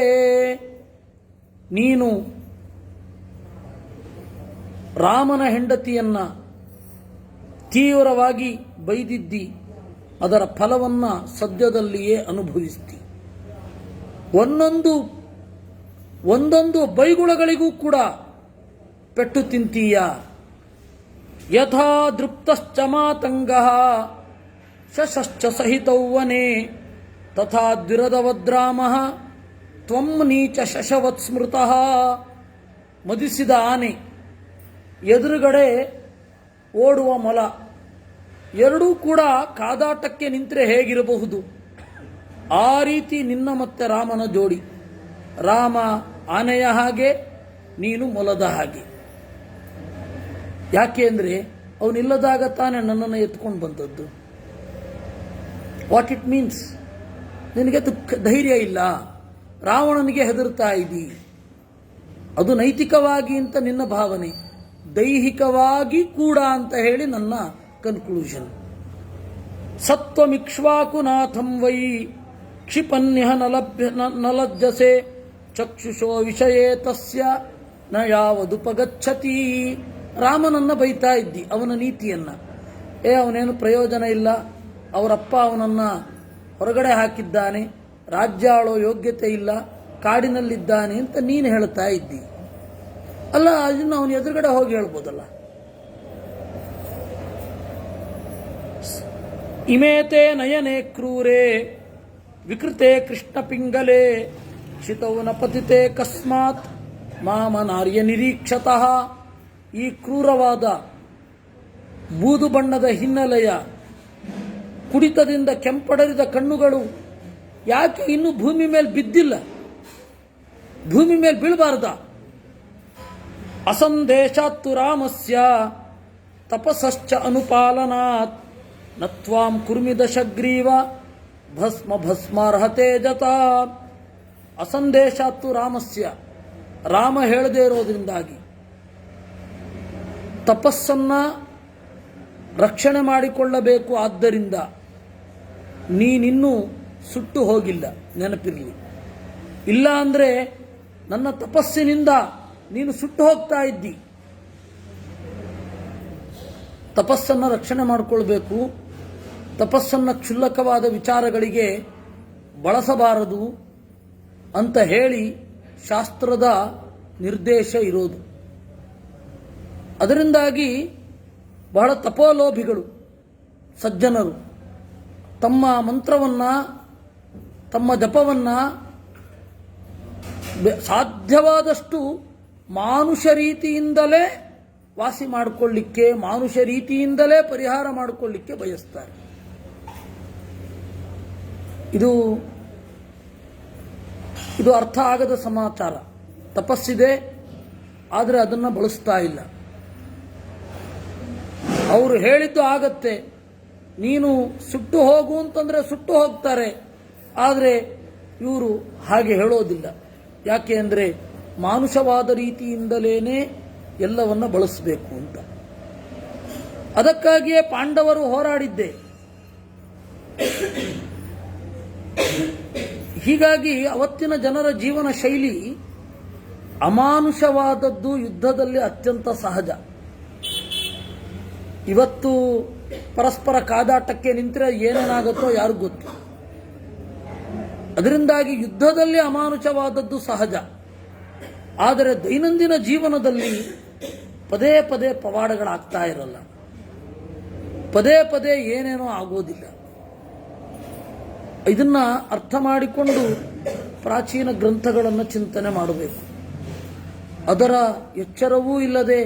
ನೀನು ರಾಮನ ಹೆಂಡತಿಯನ್ನ ತೀವ್ರವಾಗಿ ಬೈದಿದ್ದಿ, ಅದರ ಫಲವನ್ನು ಸದ್ಯದಲ್ಲಿಯೇ ಅನುಭವಿಸ್ತಿ. ಒಂದೊಂದು ಬೈಗುಳಗಳಿಗೂ ಕೂಡ ಪೆಟ್ಟು ತಿಂತೀಯ. ಯಥಾ ದೃಪ್ತಶ್ಚ ಮಾತಂಗಃ ಶಶಶ್ಚ ಸಹಿತೌ ವನೆ ತಥಾ ದ್ವಿರದವದ್ರಾಮಃ ತ್ವಂ ನೀಚ ಶಶವತ್ ಸ್ಮೃತಃ. ಮದಿಸಿದ ಆನೆ, ಎದುರುಗಡೆ ಓಡುವ ಮೊಲ, ಎರಡೂ ಕೂಡ ಕಾದಾಟಕ್ಕೆ ನಿಂತರೆ ಹೇಗಿರಬಹುದು? ಆ ರೀತಿ ನಿನ್ನ ಮತ್ತೆ ರಾಮನ ಜೋಡಿ. ರಾಮ ಆನೆಯ ಹಾಗೆ, ನೀನು ಮೊಲದ ಹಾಗೆ. ಯಾಕೆ ಅಂದರೆ ಅವನಿಲ್ಲದಾಗ ತಾನೇ ನನ್ನನ್ನು ಎತ್ಕೊಂಡು ಬಂದದ್ದು. What it means? ನಿನಗೆ ಧೈರ್ಯ ಇಲ್ಲ, ರಾವಣನಿಗೆ ಹೆದರ್ತಾ ಇದ್ದಿ. ಅದು ನೈತಿಕವಾಗಿ ಅಂತ ನಿನ್ನ ಭಾವನೆ, ದೈಹಿಕವಾಗಿ ಕೂಡ ಅಂತ ಹೇಳಿ ನನ್ನ ಕನ್ಕ್ಲೂಷನ್. ಸತ್ವಮಿಕ್ಷ್ವಾಕುನಾಥಂ ವೈ ಕ್ಷಿಪನ್ಯಃ ನಲಜ್ಜಸೆ ಚಕ್ಷುಷೋ ವಿಷಯೇ ತಸ್ಯ ನ ಯಾವದುಪಗಚ್ಚತಿ. ರಾಮನನ್ನ ಬೈತಾ ಇದ್ದಿ, ಅವನ ನೀತಿಯನ್ನ. ಅವನೇನು ಪ್ರಯೋಜನ ಇಲ್ಲ, ಅವರಪ್ಪ ಅವನನ್ನು ಹೊರಗಡೆ ಹಾಕಿದ್ದಾನೆ, ರಾಜ್ಯ ಆಳೋ ಯೋಗ್ಯತೆ ಇಲ್ಲ, ಕಾಡಿನಲ್ಲಿದ್ದಾನೆ ಅಂತ ನೀನು ಹೇಳ್ತಾ ಇದ್ದಿ. ಅಲ್ಲ, ಅದನ್ನು ಅವನ ಎದುರುಗಡೆ ಹೋಗಿ ಹೇಳ್ಬೋದಲ್ಲ. ಇಮೇತೆ ನಯನೆ ಕ್ರೂರೆ ವಿಕೃತೆ ಕೃಷ್ಣ ಪಿಂಗಲೆ ಶಿತೌ ನ ಪತಿತೆ ಕಸ್ಮಾತ್ ಮಾಮ ನಾರ್ಯ ನಿರೀಕ್ಷತಃ. ಈ ಕ್ರೂರವಾದ ಬೂದು ಬಣ್ಣದ ಹಿನ್ನೆಲೆಯ, ಕುಡಿತದಿಂದ ಕೆಂಪಡರಿದ ಕಣ್ಣುಗಳು ಯಾಕೆ ಇನ್ನೂ ಭೂಮಿ ಮೇಲೆ ಬಿದ್ದಿಲ್ಲ? ಭೂಮಿ ಮೇಲೆ ಬೀಳಬಾರ್ದ? ಅಸಂದೇಶಾತ್ತು ರಾಮಸ್ಯ ತಪಸ್ಶ್ಚ ಅನುಪಾಲನಾತ್ ನತ್ವಾಂ ಕುರ್ಮಿ ದಶಗ್ರೀವ ಭಸ್ಮ ಭಸ್ಮಾರ್ಹತೆ ಜತ. ಅಸಂದೇಶಾತ್ತು ರಾಮಸ್ಯ, ರಾಮ ಹೇಳದೇ ಇರೋದ್ರಿಂದಾಗಿ, ತಪಸ್ಸನ್ನ ರಕ್ಷಣೆ ಮಾಡಿಕೊಳ್ಳಬೇಕು. ಆದ್ದರಿಂದ ನೀನಿನ್ನೂ ಸುಟ್ಟು ಹೋಗಿಲ್ಲ, ನೆನಪಿರಲಿ. ಇಲ್ಲ ಅಂದರೆ ನನ್ನ ತಪಸ್ಸಿನಿಂದ ನೀನು ಸುಟ್ಟು ಹೋಗ್ತಾ ಇದ್ದಿ. ತಪಸ್ಸನ್ನು ರಕ್ಷಣೆ ಮಾಡಿಕೊಳ್ಬೇಕು. ತಪಸ್ಸನ್ನು ಕ್ಷುಲ್ಲಕವಾದ ವಿಚಾರಗಳಿಗೆ ಬಳಸಬಾರದು ಅಂತ ಹೇಳಿ ಶಾಸ್ತ್ರದ ನಿರ್ದೇಶ ಇರೋದು. ಅದರಿಂದಾಗಿ ಬಹಳ ತಪೋಲೋಭಿಗಳು ಸಜ್ಜನರು ತಮ್ಮ ಮಂತ್ರವನ್ನು, ತಮ್ಮ ಜಪವನ್ನು ಸಾಧ್ಯವಾದಷ್ಟು ಮಾನುಷ ರೀತಿಯಿಂದಲೇ ವಾಸಿ ಮಾಡಿಕೊಳ್ಳಿಕ್ಕೆ, ಮಾನುಷ ರೀತಿಯಿಂದಲೇ ಪರಿಹಾರ ಮಾಡಿಕೊಳ್ಳಿಕ್ಕೆ ಬಯಸ್ತಾರೆ. ಇದು ಅರ್ಥ ಆಗದ ಸಮಾಚಾರ. ತಪಸ್ಸಿದೆ, ಆದರೆ ಅದನ್ನು ಬಳಸ್ತಾ ಇಲ್ಲ. ಅವರು ಹೇಳಿದ್ದು ಆಗತ್ತೆ, ನೀನು ಸುಟ್ಟು ಹೋಗು ಅಂತಂದರೆ ಸುಟ್ಟು ಹೋಗ್ತಾರೆ. ಆದರೆ ಇವರು ಹಾಗೆ ಹೇಳೋದಿಲ್ಲ. ಯಾಕೆ ಅಂದರೆ ಮಾನುಷವಾದ ರೀತಿಯಿಂದಲೇ ಎಲ್ಲವನ್ನ ಬಳಸಬೇಕು ಅಂತ. ಅದಕ್ಕಾಗಿಯೇ ಪಾಂಡವರು ಹೋರಾಡಿದ್ದೆ. ಹೀಗಾಗಿ ಅವತ್ತಿನ ಜನರ ಜೀವನ ಶೈಲಿ ಅಮಾನುಷವಾದದ್ದು ಯುದ್ಧದಲ್ಲಿ ಅತ್ಯಂತ ಸಹಜ. ಇವತ್ತು ಪರಸ್ಪರ ಕಾದಾಟಕ್ಕೆ ನಿಂತರೆ ಏನೇನಾಗುತ್ತೋ ಯಾರಿಗೂ ಗೊತ್ತು. ಅದರಿಂದಾಗಿ ಯುದ್ಧದಲ್ಲಿ ಅಮಾನುಷವಾದದ್ದು ಸಹಜ. ಆದರೆ ದೈನಂದಿನ ಜೀವನದಲ್ಲಿ ಪದೇ ಪದೇ ಪವಾಡಗಳಾಗ್ತಾ ಇರಲ್ಲ, ಪದೇ ಪದೇ ಏನೇನೋ ಆಗೋದಿಲ್ಲ. ಇದನ್ನ ಅರ್ಥ ಮಾಡಿಕೊಂಡು ಪ್ರಾಚೀನ ಗ್ರಂಥಗಳನ್ನು ಚಿಂತನೆ ಮಾಡಬೇಕು. ಅದರ ಎಚ್ಚರವೂ ಇಲ್ಲದೆ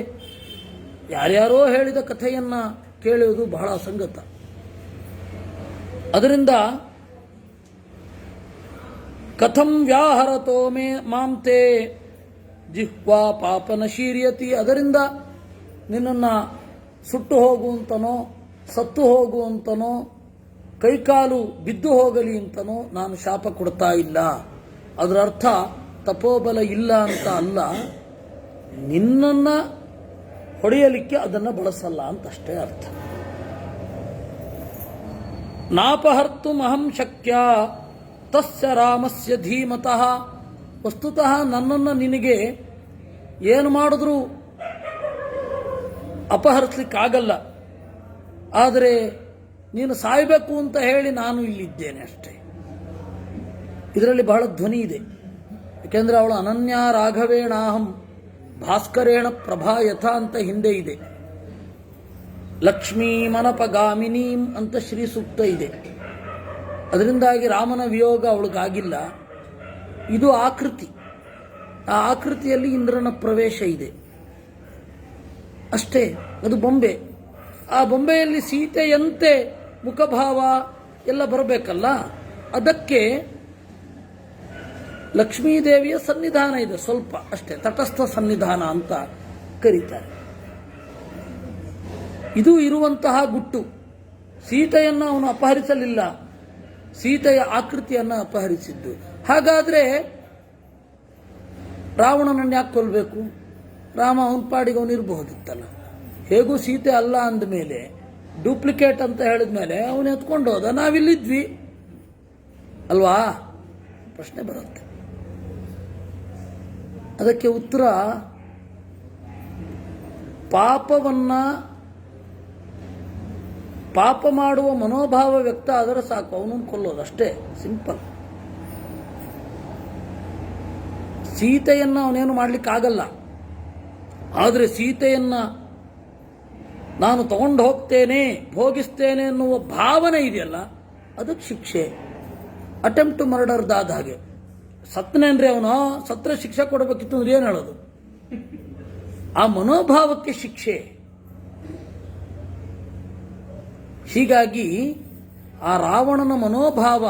ಯಾರ್ಯಾರೋ ಹೇಳಿದ ಕಥೆಯನ್ನ ಕೇಳುವುದು ಬಹಳ ಅಸಂಗತ. ಅದರಿಂದ ಕಥಂ ವ್ಯಾಹರತೋ ಮೇ ಮಾಂತೆ ಜಿಹ್ವಾ ಪಾಪನ ಶೀರ್ಯತಿ. ಅದರಿಂದ ನಿನ್ನನ್ನು ಸುಟ್ಟು ಹೋಗುವಂತನೋ, ಸತ್ತು ಹೋಗುವಂತನೋ, ಕೈಕಾಲು ಬಿದ್ದು ಹೋಗಲಿ ಅಂತನೋ ನಾನು ಶಾಪ ಕೊಡ್ತಾ ಇಲ್ಲ. ಅದರ ಅರ್ಥ ತಪೋಬಲ ಇಲ್ಲ ಅಂತ ಅಲ್ಲ, ನಿನ್ನನ್ನು ಹೊಡೆಯಲಿಕ್ಕೆ ಅದನ್ನು ಬಳಸಲ್ಲ ಅಂತಷ್ಟೇ ಅರ್ಥ. ನಾಪಹರ್ತು ಅಹಂ ಶಕ್ಯ ತಸ್ಯ ರಾಮಸ್ಯ ಧೀಮತಃ. ವಸ್ತುತಃ ನನ್ನನ್ನು ನಿನಗೆ ಏನು ಮಾಡಿದ್ರೂ ಅಪಹರಿಸಲಿಕ್ಕಾಗಲ್ಲ. ಆದರೆ ನೀನು ಸಾಯಬೇಕು ಅಂತ ಹೇಳಿ ನಾನು ಇಲ್ಲಿದ್ದೇನೆ ಅಷ್ಟೇ. ಇದರಲ್ಲಿ ಬಹಳ ಧ್ವನಿ ಇದೆ. ಯಾಕೆಂದರೆ ಅವಳು ಅನನ್ಯ ರಾಘವೇಣಾಹಂ ಭಾಸ್ಕರೇಣ ಪ್ರಭಾ ಯಥ ಅಂತ ಹಿಂದೆ ಇದೆ. ಲಕ್ಷ್ಮೀ ಮನಪಗಾಮಿನೀಂ ಅಂತ ಶ್ರೀ ಸೂಕ್ತ ಇದೆ. ಅದರಿಂದಾಗಿ ರಾಮನ ವಿಯೋಗ ಅವಳಿಗಾಗಿಲ್ಲ. ಇದು ಆಕೃತಿ. ಆ ಆಕೃತಿಯಲ್ಲಿ ಇಂದ್ರನ ಪ್ರವೇಶ ಇದೆ ಅಷ್ಟೇ. ಅದು ಬೊಂಬೆ. ಆ ಬೊಂಬೆಯಲ್ಲಿ ಸೀತೆಯಂತೆ ಮುಖಭಾವ ಎಲ್ಲ ಬರಬೇಕಲ್ಲ. ಅದಕ್ಕೆ ಲಕ್ಷ್ಮೀದೇವಿಯ ಸನ್ನಿಧಾನ ಇದೆ, ಸ್ವಲ್ಪ ಅಷ್ಟೇ, ತಟಸ್ಥ ಸನ್ನಿಧಾನ ಅಂತ ಕರೀತಾರೆ. ಇದು ಇರುವಂತಹ ಗುಟ್ಟು. ಸೀತೆಯನ್ನು ಅವನು ಅಪಹರಿಸಲಿಲ್ಲ, ಸೀತೆಯ ಆಕೃತಿಯನ್ನು ಅಪಹರಿಸಿದ್ದು. ಹಾಗಾದ್ರೆ ರಾವಣನನ್ನು ಯಾಕೆ ಕೊಲ್ಲಬೇಕು? ರಾಮ ಅವನ ಪಾಡಿಗೆ ಅವನಿರಬಹುದಿತ್ತಲ್ಲ. ಹೇಗೂ ಸೀತೆ ಅಲ್ಲ ಅಂದಮೇಲೆ, ಡೂಪ್ಲಿಕೇಟ್ ಅಂತ ಹೇಳಿದ ಮೇಲೆ ಅವನು ಎತ್ಕೊಂಡು ಹೋದ, ನಾವಿಲ್ಲಿದ್ವಿ ಅಲ್ವಾ? ಪ್ರಶ್ನೆ ಬರುತ್ತೆ. ಅದಕ್ಕೆ ಉತ್ತರ, ಪಾಪ ಮಾಡುವ ಮನೋಭಾವ ವ್ಯಕ್ತ ಆದರೆ ಸಾಕು, ಅವನನ್ನು ಕೊಲ್ಲೋದು ಅಷ್ಟೇ, ಸಿಂಪಲ್. ಸೀತೆಯನ್ನು ಅವನೇನು ಮಾಡಲಿಕ್ಕಾಗಲ್ಲ. ಆದರೆ ಸೀತೆಯನ್ನ ನಾನು ತಗೊಂಡು ಹೋಗ್ತೇನೆ, ಭೋಗಿಸ್ತೇನೆ ಎನ್ನುವ ಭಾವನೆ ಇದೆಯಲ್ಲ, ಅದಕ್ಕೆ ಶಿಕ್ಷೆ. ಅಟೆಂಪ್ಟ್ ಟು ಮರ್ಡರ್ದಾದ ಹಾಗೆ. ಸತ್ತನೇನ್ರಿ ಅವನು, ಸತ್ರ ಶಿಕ್ಷೆ ಕೊಡಬೇಕಿತ್ತು ಅಂದ್ರೆ ಏನು ಹೇಳೋದು? ಆ ಮನೋಭಾವಕ್ಕೆ ಶಿಕ್ಷೆ. ಹೀಗಾಗಿ ಆ ರಾವಣನ ಮನೋಭಾವ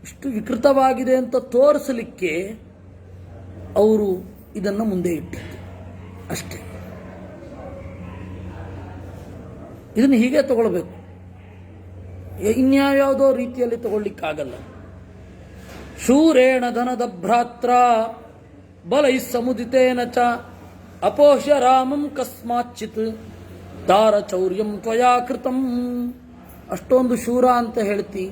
ಇಷ್ಟು ವಿಕೃತವಾಗಿದೆ ಅಂತ ತೋರಿಸಲಿಕ್ಕೆ ಅವರು ಇದನ್ನು ಮುಂದೆ ಇಟ್ಟಿದ್ದು ಅಷ್ಟೇ. ಇದನ್ನು ಹೀಗೆ ತಗೊಳ್ಬೇಕು, ಇನ್ಯಾವುದೋ ರೀತಿಯಲ್ಲಿ ತಗೊಳ್ಳಿಕ್ಕಾಗಲ್ಲ. ಶೂರೇಣ ಧನದ ಭ್ರಾತ್ರ ಬಲೈ ಸಮುದಿತೇನ ಚ ಅಪೋಷ್ಯ ರಾಮಂ ಕಸ್ಮಾಚಿತ್ ದಾರಚೌರ್ಯಂ ತ್ವಯಾ ಕೃತಂ. ಅಷ್ಟೊಂದು ಶೂರ ಅಂತ ಹೇಳ್ತಿ,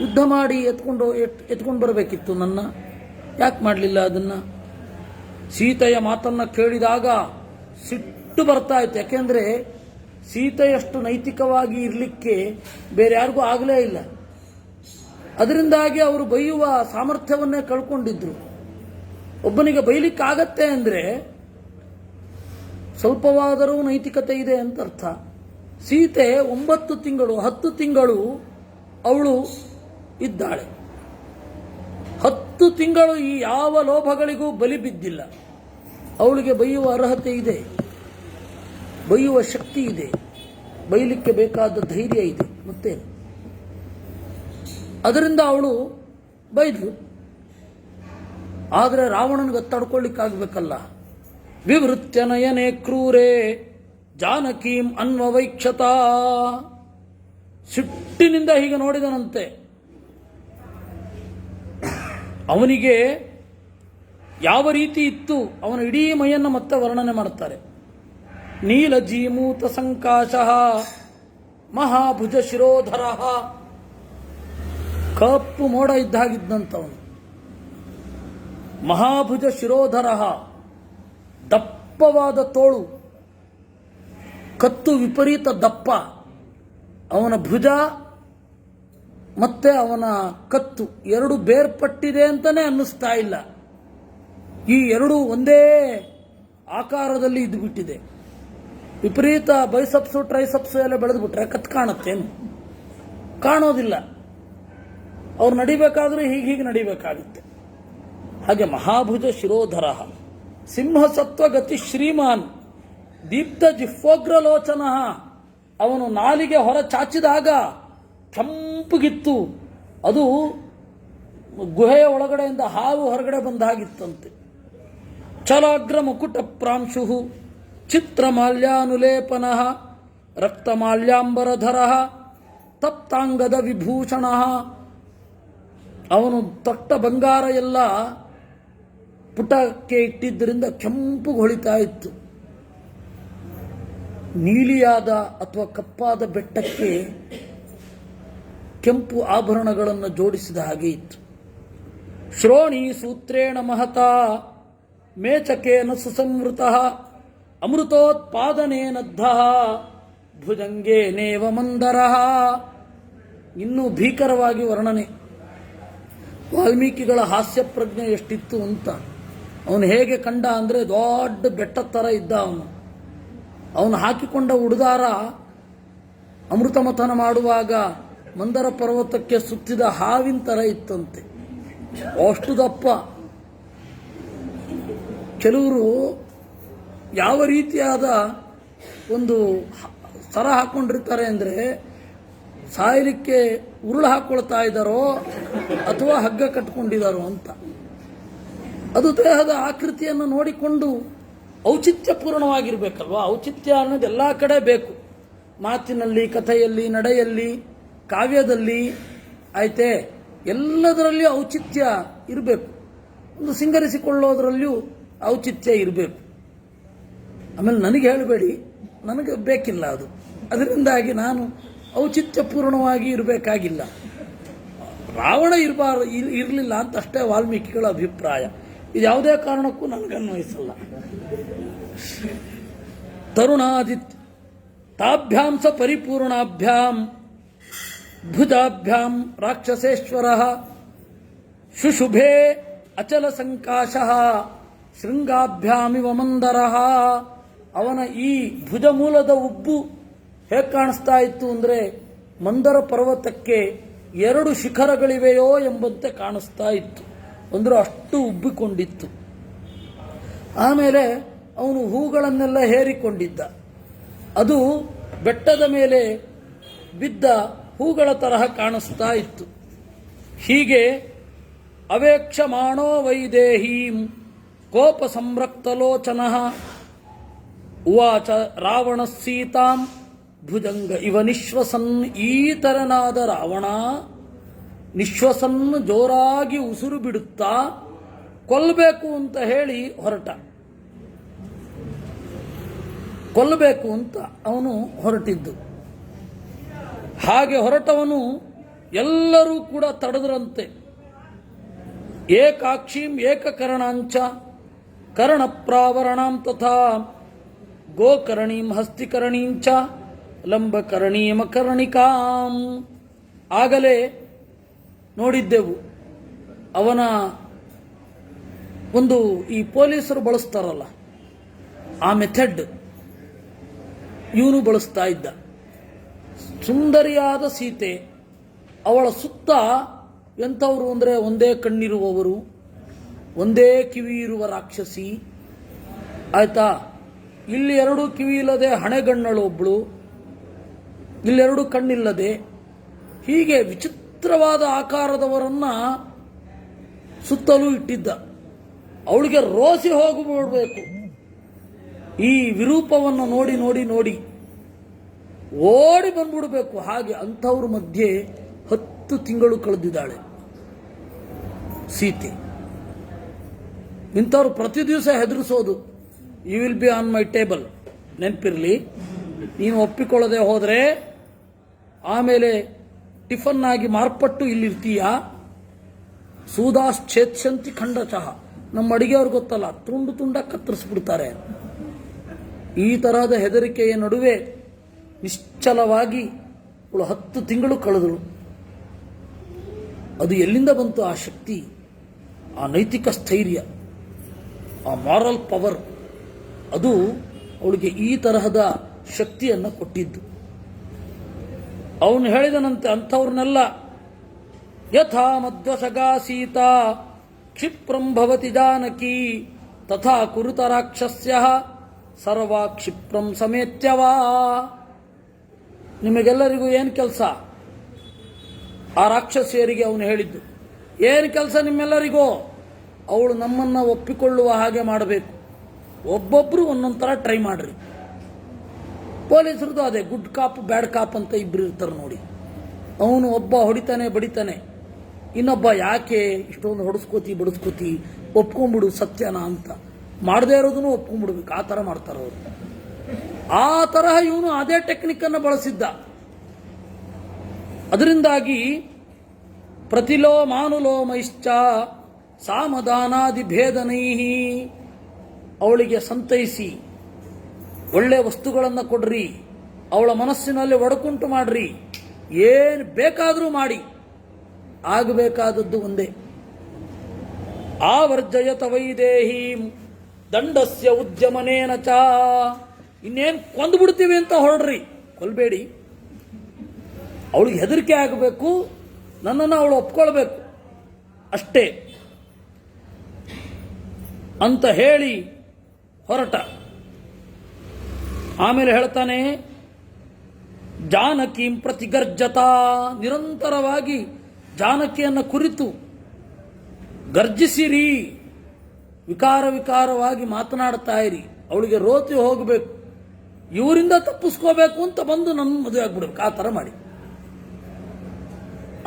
ಯುದ್ಧ ಮಾಡಿ ಎತ್ಕೊಂಡು ಬರಬೇಕಿತ್ತು, ನನ್ನ ಯಾಕೆ ಮಾಡಲಿಲ್ಲ ಅದನ್ನು? ಸೀತೆಯ ಮಾತನ್ನು ಕೇಳಿದಾಗ ಸಿಟ್ಟು ಬರ್ತಾ ಇತ್ತು. ಯಾಕೆಂದರೆ ಸೀತೆಯಷ್ಟು ನೈತಿಕವಾಗಿ ಇರಲಿಕ್ಕೆ ಬೇರೆ ಯಾರಿಗೂ ಆಗಲೇ ಇಲ್ಲ. ಅದರಿಂದಾಗಿ ಅವರು ಬೈಯುವ ಸಾಮರ್ಥ್ಯವನ್ನೇ ಕಳ್ಕೊಂಡಿದ್ರು. ಒಬ್ಬನಿಗೆ ಬೈಲಿಕ್ಕಾಗತ್ತೆ ಅಂದರೆ ಸ್ವಲ್ಪವಾದರೂ ನೈತಿಕತೆ ಇದೆ ಅಂತ ಅರ್ಥ. ಸೀತೆ 9 ತಿಂಗಳು 10 ತಿಂಗಳು ಅವಳು ಇದ್ದಾಳೆ. 10 ತಿಂಗಳು ಈ ಯಾವ ಲೋಭಗಳಿಗೂ ಬಲಿ ಬಿದ್ದಿಲ್ಲ. ಅವಳಿಗೆ ಬೈಯುವ ಅರ್ಹತೆ ಇದೆ, ಬೈಯುವ ಶಕ್ತಿ ಇದೆ, ಬೈಲಿಕ್ಕೆ ಬೇಕಾದ ಧೈರ್ಯ ಇದೆ. ಮತ್ತೆ ಅದರಿಂದ ಅವಳು ಬೈದ್ಲು. ಆದರೆ ರಾವಣನಿಗೆ ತಡ್ಕೊಳ್ಳಿಕ್ಕಾಗಬೇಕಲ್ಲ. ವಿವೃತ್ಯ ನಯನೇ ಕ್ರೂರೇ ಜಾನಕೀಂ ಅನ್ವವೈಕ್ಷತಾ. ಸಿಟ್ಟಿನಿಂದ ಹೀಗೆ ನೋಡಿದನಂತೆ. ಅವನಿಗೆ ಯಾವ ರೀತಿ ಇತ್ತು ಅವನ ಇಡೀ ಮೈಯನ್ನು ಮತ್ತೆ ವರ್ಣನೆ ಮಾಡುತ್ತಾರೆ. ನೀಲಜೀಮೂತ ಸಂಕಾಶಃ ಮಹಾಭುಜ ಶಿರೋಧರ. ಕಪ್ಪು ಮೋಡ ಇದ್ದಾಗಿದ್ದಂಥವನು. ಮಹಾಭುಜ ಶಿರೋಧರ, ದಪ್ಪವಾದ ತೋಳು, ಕತ್ತು ವಿಪರೀತ ದಪ್ಪ. ಅವನ ಭುಜ ಮತ್ತೆ ಅವನ ಕತ್ತು ಎರಡು ಬೇರ್ಪಟ್ಟಿದೆ ಅಂತಾನೆ ಅನ್ನಿಸ್ತಾ ಇಲ್ಲ. ಈ ಎರಡೂ ಒಂದೇ ಆಕಾರದಲ್ಲಿ ಇದ್ದು ಬಿಟ್ಟಿದೆ. ವಿಪರೀತ ಬೈಸಪ್ಸು ಟ್ರೈಸಪ್ಸು ಎಲ್ಲ ಬೆಳೆದ್ಬಿಟ್ರೆ ಕತ್ತು ಕಾಣುತ್ತೇನು? ಕಾಣೋದಿಲ್ಲ. ಅವ್ರು ನಡಿಬೇಕಾದ್ರೂ ಹೀಗೆ ನಡಿಬೇಕಾಗುತ್ತೆ. ಹಾಗೆ ಮಹಾಭುಜ ಶಿರೋಧರ, ಸಿಂಹಸತ್ವ ಗತಿ ಶ್ರೀಮಾನ್, ದೀಪ್ತ ಜಿಹ್ವೋಗ್ರಲೋಚನ. ಅವನು ನಾಲಿಗೆ ಹೊರ ಚಾಚಿದಾಗ ಕೆಂಪುಗಿತ್ತು. ಅದು ಗುಹೆಯ ಒಳಗಡೆಯಿಂದ ಹಾವು ಹೊರಗಡೆ ಬಂದ ಹಾಗಿತ್ತಂತೆ. ಚಲಾಗ್ರ ಮುಕುಟ ಪ್ರಾಂಶು ಚಿತ್ರಮಾಲ್ಯಾನುಲೇಪನ ರಕ್ತಮಾಲ್ಯಾಂಬರಧರ ತಪ್ತಾಂಗದ ವಿಭೂಷಣ. ಅವನು ತೊಟ್ಟ ಬಂಗಾರ ಎಲ್ಲ ಪುಟಕ್ಕೆ ಇಟ್ಟಿದ್ದರಿಂದ ಕೆಂಪು ಹೊಳಿತಾ ಇತ್ತು. ನೀಲಿಯಾದ ಅಥವಾ ಕಪ್ಪಾದ ಬೆಟ್ಟಕ್ಕೆ ಕೆಂಪು ಆಭರಣಗಳನ್ನು ಜೋಡಿಸಿದ ಹಾಗೆ ಇತ್ತು. ಶ್ರೋಣಿ ಸೂತ್ರೇಣ ಮಹತಾ ಮೇಚಕೇನ ಸುಸಂವೃತ ಅಮೃತೋತ್ಪಾದನೇನದ್ಧ ಭುಜಂಗೇನೇವ ಮಂದರ. ಇನ್ನೂ ಭೀಕರವಾಗಿ ವರ್ಣನೆ. ವಾಲ್ಮೀಕಿಗಳ ಹಾಸ್ಯ ಪ್ರಜ್ಞೆ ಎಷ್ಟಿತ್ತು ಅಂತ. ಅವನು ಹೇಗೆ ಕಂಡ ಅಂದರೆ ದೊಡ್ಡ ಬೆಟ್ಟದ ಥರ ಇದ್ದ ಅವನು. ಅವನು ಹಾಕಿಕೊಂಡ ಉಡುದಾರ ಅಮೃತ ಮಥನ ಮಾಡುವಾಗ ಮಂದರ ಪರ್ವತಕ್ಕೆ ಸುತ್ತಿದ ಹಾವಿನ ಥರ ಇತ್ತಂತೆ, ಅಷ್ಟು ದಪ್ಪ. ಕೆಲವರು ಯಾವ ರೀತಿಯಾದ ಒಂದು ಸರ ಹಾಕ್ಕೊಂಡಿರ್ತಾರೆ ಅಂದರೆ ಸಾಯಲಿಕ್ಕೆ ಉರುಳು ಹಾಕ್ಕೊಳ್ತಾ ಇದ್ದಾರೋ ಅಥವಾ ಹಗ್ಗ ಕಟ್ಕೊಂಡಿದ್ದಾರೋ ಅಂತ. ಅದು ದೇಹದ ಆಕೃತಿಯನ್ನು ನೋಡಿಕೊಂಡು ಔಚಿತ್ಯಪೂರ್ಣವಾಗಿರಬೇಕಲ್ವ. ಔಚಿತ್ಯ ಅನ್ನೋದು ಎಲ್ಲ ಕಡೆ ಬೇಕು. ಮಾತಿನಲ್ಲಿ, ಕಥೆಯಲ್ಲಿ, ನಡೆಯಲ್ಲಿ, ಕಾವ್ಯದಲ್ಲಿ, ಆಯ್ತೆ, ಎಲ್ಲದರಲ್ಲಿಯೂ ಔಚಿತ್ಯ ಇರಬೇಕು. ಒಂದು ಸಿಂಗರಿಸಿಕೊಳ್ಳೋದ್ರಲ್ಲಿಯೂ ಔಚಿತ್ಯ ಇರಬೇಕು. ಆಮೇಲೆ ನನಗೆ ಹೇಳಬೇಡಿ, ನನಗೆ ಬೇಕಿಲ್ಲ ಅದು. ಅದರಿಂದಾಗಿ ನಾನು ಔಚಿತ್ಯಪೂರ್ಣವಾಗಿ ಇರಬೇಕಾಗಿಲ್ಲ. ರಾವಣ ಇರಲಿಲ್ಲ ಅಂತ ಅಷ್ಟೇ ವಾಲ್ಮೀಕಿಗಳ ಅಭಿಪ್ರಾಯ. ಇದು ಯಾವುದೇ ಕಾರಣಕ್ಕೂ ನನಗನ್ವಯಿಸಲ್ಲ. ತರುಣಾದಿತ್ಯ ತಾಭ್ಯಾಂ ಸ ಪರಿಪೂರ್ಣಾಭ್ಯಾಂ ಭುಜಾಭ್ಯಾಂ ರಾಕ್ಷಸೇಶ್ವರ ಶುಶುಭೆ ಅಚಲ ಸಂಕಾಶಃ ಶೃಂಗಾಭ್ಯಾಮಿವ ಮಂದರ. ಅವನ ಈ ಭುಜಮೂಲದ ಉಬ್ಬು ಹೇಗೆ ಕಾಣಿಸ್ತಾ ಇತ್ತು ಅಂದರೆ ಮಂದರ ಪರ್ವತಕ್ಕೆ 2 ಶಿಖರಗಳಿವೆಯೋ ಎಂಬಂತೆ ಕಾಣಿಸ್ತಾ ಇತ್ತು. ಅಂದರೆ ಅಷ್ಟು ಉಬ್ಬಿಕೊಂಡಿತ್ತು. ಆಮೇಲೆ ಅವನು ಹೂಗಳನ್ನೆಲ್ಲ ಹೇರಿಕೊಂಡಿದ್ದ. ಅದು ಬೆಟ್ಟದ ಮೇಲೆ ಬಿದ್ದ ಹೂಗಳ ತರಹ ಕಾಣಿಸ್ತಾ ಇತ್ತು. ಹೀಗೆ ಅವೇಕ್ಷಮಾಣೋ ವೈದೇಹೀಂ ಕೋಪ ಸಂರಕ್ತಲೋಚನಃ ಉವಾಚ ರಾವಣ ಸೀತಾಂ ಭುಜಂಗ ಇವ ನಿಶ್ವಸನ್. ಈ ತರನಾದ ರಾವಣ ನಿಶ್ವಸನ್ ಜೋರಾಗಿ ಉಸಿರು ಬಿಡುತ್ತಾ ಕೊಲ್ಲಬೇಕು ಅಂತ ಹೇಳಿ ಹೊರಟ. ಕೊಲ್ಲಬೇಕು ಅಂತ ಅವನು ಹೊರಟಿದ್ದು. ಹಾಗೆ ಹೊರಟವನು ಎಲ್ಲರೂ ಕೂಡ ತಡೆದ್ರಂತೆ. ಏಕಾಕ್ಷೀಂ ಏಕಕರ್ಣಾಂಚ ಕರ್ಣಪ್ರಾವರಣಾಂ ತಥಾ ಗೋಕರ್ಣೀಂ ಹಸ್ತಿಕರ್ಣೀಂಚ ಲಂಬಕರ್ಣೀಮಕರ್ಣಿಕಾಂ. ಆಗಲೇ ನೋಡಿದ್ದೆವು ಅವನ ಒಂದು ಈ ಪೊಲೀಸರು ಬಳಸ್ತಾರಲ್ಲ ಆ ಮೆಥಡ್ ಇವನು ಬಳಸ್ತಾ ಇದ್ದ. ಸುಂದರಿಯಾದ ಸೀತೆ, ಅವಳ ಸುತ್ತ ಎಂಥವರು ಅಂದರೆ ಒಂದೇ ಕಣ್ಣಿರುವವರು, ಒಂದೇ ಕಿವಿ ಇರುವ ರಾಕ್ಷಸಿ, ಆಯ್ತಾ. ಇಲ್ಲಿ ಎರಡು ಕಿವಿ ಇಲ್ಲದೆ ಹಣೆಗಣ್ಣಳು ಒಬ್ಳು, ಇಲ್ಲೆರಡು ಕಣ್ಣಿಲ್ಲದೆ, ಹೀಗೆ ವಿಚಿತ್ರವಾದ ಆಕಾರದವರನ್ನ ಸುತ್ತಲೂ ಇಟ್ಟಿದ್ದ. ಅವಳಿಗೆ ರೋಸಿ ಹೋಗಿಬಿಡಬೇಕು ಈ ವಿರೂಪವನ್ನು ನೋಡಿ ನೋಡಿ ನೋಡಿ ಓಡಿ ಬಂದ್ಬಿಡಬೇಕು. ಹಾಗೆ ಅಂಥವ್ರ ಮಧ್ಯೆ 10 ತಿಂಗಳು ಕಳೆದಿದ್ದಾಳೆ ಸೀತೆ. ಇಂಥವ್ರು ಪ್ರತಿ ದಿವಸ ಹೆದರಿಸೋದು, you will be on my table, ನೆನಪಿರಲಿ, ನೀನು ಒಪ್ಪಿಕೊಳ್ಳದೆ ಹೋದರೆ ಆಮೇಲೆ ಟಿಫನ್ ಆಗಿ ಮಾರ್ಪಟ್ಟು ಇಲ್ಲಿರ್ತೀಯ. ಸೂದಾಶ್ಚೇತ್ಸಂತಿ ಖಂಡಚಃ. ನಮ್ಮ ಅಡಿಗೆಯವ್ರು ಗೊತ್ತಲ್ಲ, ತುಂಡು ತುಂಡ ಕತ್ತರಿಸ್ಬಿಡ್ತಾರೆ. ಈ ತರಹದ ಹೆದರಿಕೆಯ ನಡುವೆ ನಿಶ್ಚಲವಾಗಿ ಅವಳು 10 ತಿಂಗಳು ಕಳೆದಳು. ಅದು ಎಲ್ಲಿಂದ ಬಂತು ಆ ಶಕ್ತಿ, ಆ ನೈತಿಕ ಸ್ಥೈರ್ಯ, ಆ ಮಾರಲ್ ಪವರ್? ಅದು ಅವಳಿಗೆ ಈ ತರಹದ ಶಕ್ತಿಯನ್ನು ಕೊಟ್ಟಿದ್ದು. ಅವನು ಹೇಳಿದನಂತೆ, ಅಂಥವ್ರನ್ನೆಲ್ಲ ಯಥಾ ಮಧ್ವಸಗಾ ಸೀತಾ ಕ್ಷಿಪ್ರಂ ಭವತಿ ಜಾನಕಿ ತಥಾ ಕುರುತ ರಾಕ್ಷಸ್ಯ ಸರ್ವ ಕ್ಷಿಪ್ರಂ ಸಮೇತ್ಯವಾ. ನಿಮಗೆಲ್ಲರಿಗೂ ಏನು ಕೆಲಸ? ಆ ರಾಕ್ಷಸಿಯರಿಗೆ ಅವನು ಹೇಳಿದ್ದು, ಏನು ಕೆಲಸ ನಿಮ್ಮೆಲ್ಲರಿಗೂ? ಅವಳು ನಮ್ಮನ್ನು ಒಪ್ಪಿಕೊಳ್ಳುವ ಹಾಗೆ ಮಾಡಬೇಕು. ಒಬ್ಬೊಬ್ಬರು ಒಂದೊಂದು ಥರ ಟ್ರೈ ಮಾಡ್ರಿ. ಪೊಲೀಸರದು ಅದೇ, ಗುಡ್ ಕಾಪ್ ಬ್ಯಾಡ್ ಕಾಪ್ ಅಂತ ಇಬ್ಬರು ಇರ್ತಾರೆ ನೋಡಿ. ಅವನು ಒಬ್ಬ ಹೊಡಿತಾನೆ ಬಡಿತಾನೆ, ಇನ್ನೊಬ್ಬ ಯಾಕೆ ಇಷ್ಟೊಂದು ಬಡಿಸ್ಕೋತಿ ಒಪ್ಕೊಂಡ್ಬಿಡು ಸತ್ಯನ ಅಂತ. ಮಾಡದೇ ಇರೋದನ್ನು ಒಪ್ಕೊಂಡ್ಬಿಡ್ಬೇಕು, ಆ ಥರ ಮಾಡ್ತಾರೆ ಅವರು. ಆ ತರಹ ಇವನು ಅದೇ ಟೆಕ್ನಿಕ್ಕನ್ನು ಬಳಸಿದ್ದ. ಅದರಿಂದಾಗಿ ಪ್ರತಿಲೋಮಾನುಲೋಮೈಶ್ಚ ಸಾಮದಾನಾದಿ ಭೇದನೈಹಿ, ಅವಳಿಗೆ ಸಂತೈಸಿ ಒಳ್ಳೆ ವಸ್ತುಗಳನ್ನು ಕೊಡ್ರಿ, ಅವಳ ಮನಸ್ಸಿನಲ್ಲಿ ಒಡಕುಂಟು ಮಾಡ್ರಿ, ಏನು ಬೇಕಾದರೂ ಮಾಡಿ, ಆಗಬೇಕಾದದ್ದು ಒಂದೇ. ಆವರ್ಜಯತ ವೈದೇಹೀಂ ದಂಡಸ್ಯ ಉದ್ಯಮನೇನ ಚ. ಇನ್ನೇನು ಕೊಂದುಬಿಡ್ತೀವಿ ಅಂತ ಹೊರಡ್ರಿ, ಕೊಲ್ಬೇಡಿ. ಅವಳಿಗೆ ಹೆದರಿಕೆ ಆಗಬೇಕು, ನನ್ನನ್ನು ಅವಳು ಒಪ್ಕೊಳ್ಬೇಕು ಅಷ್ಟೇ ಅಂತ ಹೇಳಿ ಹೊರಟ. ಆಮೇಲೆ ಹೇಳ್ತಾನೆ, ಜಾನಕೀಂ ಪ್ರತಿಗರ್ಜತ. ನಿರಂತರವಾಗಿ ಜಾನಕಿಯನ್ನು ಕುರಿತು ಗರ್ಜಿಸಿರಿ, ವಿಕಾರವಾಗಿ ಮಾತನಾಡ್ತಾ ಇರಿ. ಅವಳಿಗೆ ರೋತಿ ಹೋಗಬೇಕು, ಇವರಿಂದ ತಪ್ಪಿಸ್ಕೋಬೇಕು ಅಂತ ಬಂದು ನನ್ನ ಮದುವೆ ಆಗ್ಬಿಡ್ಬೇಕು, ಆ ಥರ ಮಾಡಿ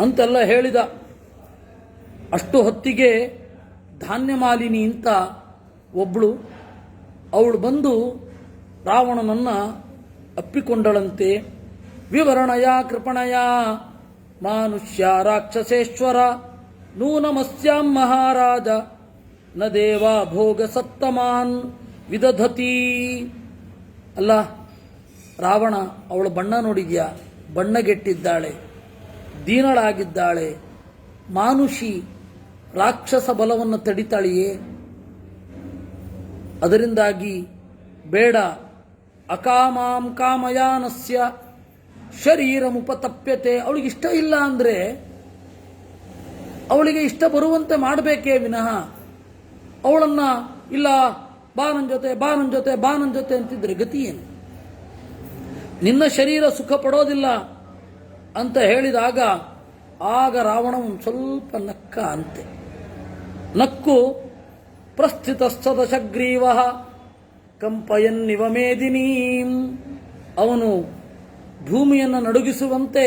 ಅಂತೆಲ್ಲ ಹೇಳಿದ. ಅಷ್ಟು ಹೊತ್ತಿಗೆ ಧಾನ್ಯಮಾಲಿನಿ ಅಂತ ಒಬ್ಬಳು, ಅವಳು ಬಂದು ರಾವಣನನ್ನ ಅಪ್ಪಿಕೊಂಡಳಂತೆ. ವಿವರಣಯ ಕೃಪಣಯ ಮಾನುಷ್ಯ ರಾಕ್ಷಸೇಶ್ವರ ನೂನಮಸ್ಯಾಂ ಮಹಾರಾಜ ನ ದೇವಾ ಭೋಗ ಸತ್ತಮಾನ್ ವಿದಧತಿ. ಅಲ್ಲ ರಾವಣ, ಅವಳ ಬಣ್ಣ ನೋಡಿದ್ಯಾ? ಬಣ್ಣಗೆಟ್ಟಿದ್ದಾಳೆ, ದೀನಳಾಗಿದ್ದಾಳೆ, ಮಾನುಷಿ, ರಾಕ್ಷಸ ಬಲವನ್ನು ತಡಿತಾಳೆಯೇ? ಅದರಿಂದಾಗಿ ಬೇಡ. ಅಕಾಮಾಂ ಕಾಮಯಾನಸ್ಯ ಶರೀರಮುಪತಪ್ಯತೆ. ಅವಳಿಗೆ ಇಷ್ಟ ಇಲ್ಲ ಅಂದರೆ ಅವಳಿಗೆ ಇಷ್ಟ ಬರುವಂತೆ ಮಾಡಬೇಕೇ ವಿನಃ ಅವಳನ್ನ ಇಲ್ಲ ಬಾ ನನ್ನ ಜೊತೆ ಅಂತಿದ್ರೆ ಗತಿ ಏನು? ನಿನ್ನ ಶರೀರ ಸುಖ ಪಡೋದಿಲ್ಲ, ಅಂತ ಹೇಳಿದಾಗ ಆಗ ರಾವಣ ಒಂದು ಸ್ವಲ್ಪ ನಕ್ಕ ಅಂತೆ. ನಕ್ಕು ಪ್ರಸ್ಥಿತಸ್ತದಶಗ್ರೀವ ಕಂಪಯನ್ನಿವ ಮೇದಿನೀಂ, ಅವನು ಭೂಮಿಯನ್ನು ನಡುಗಿಸುವಂತೆ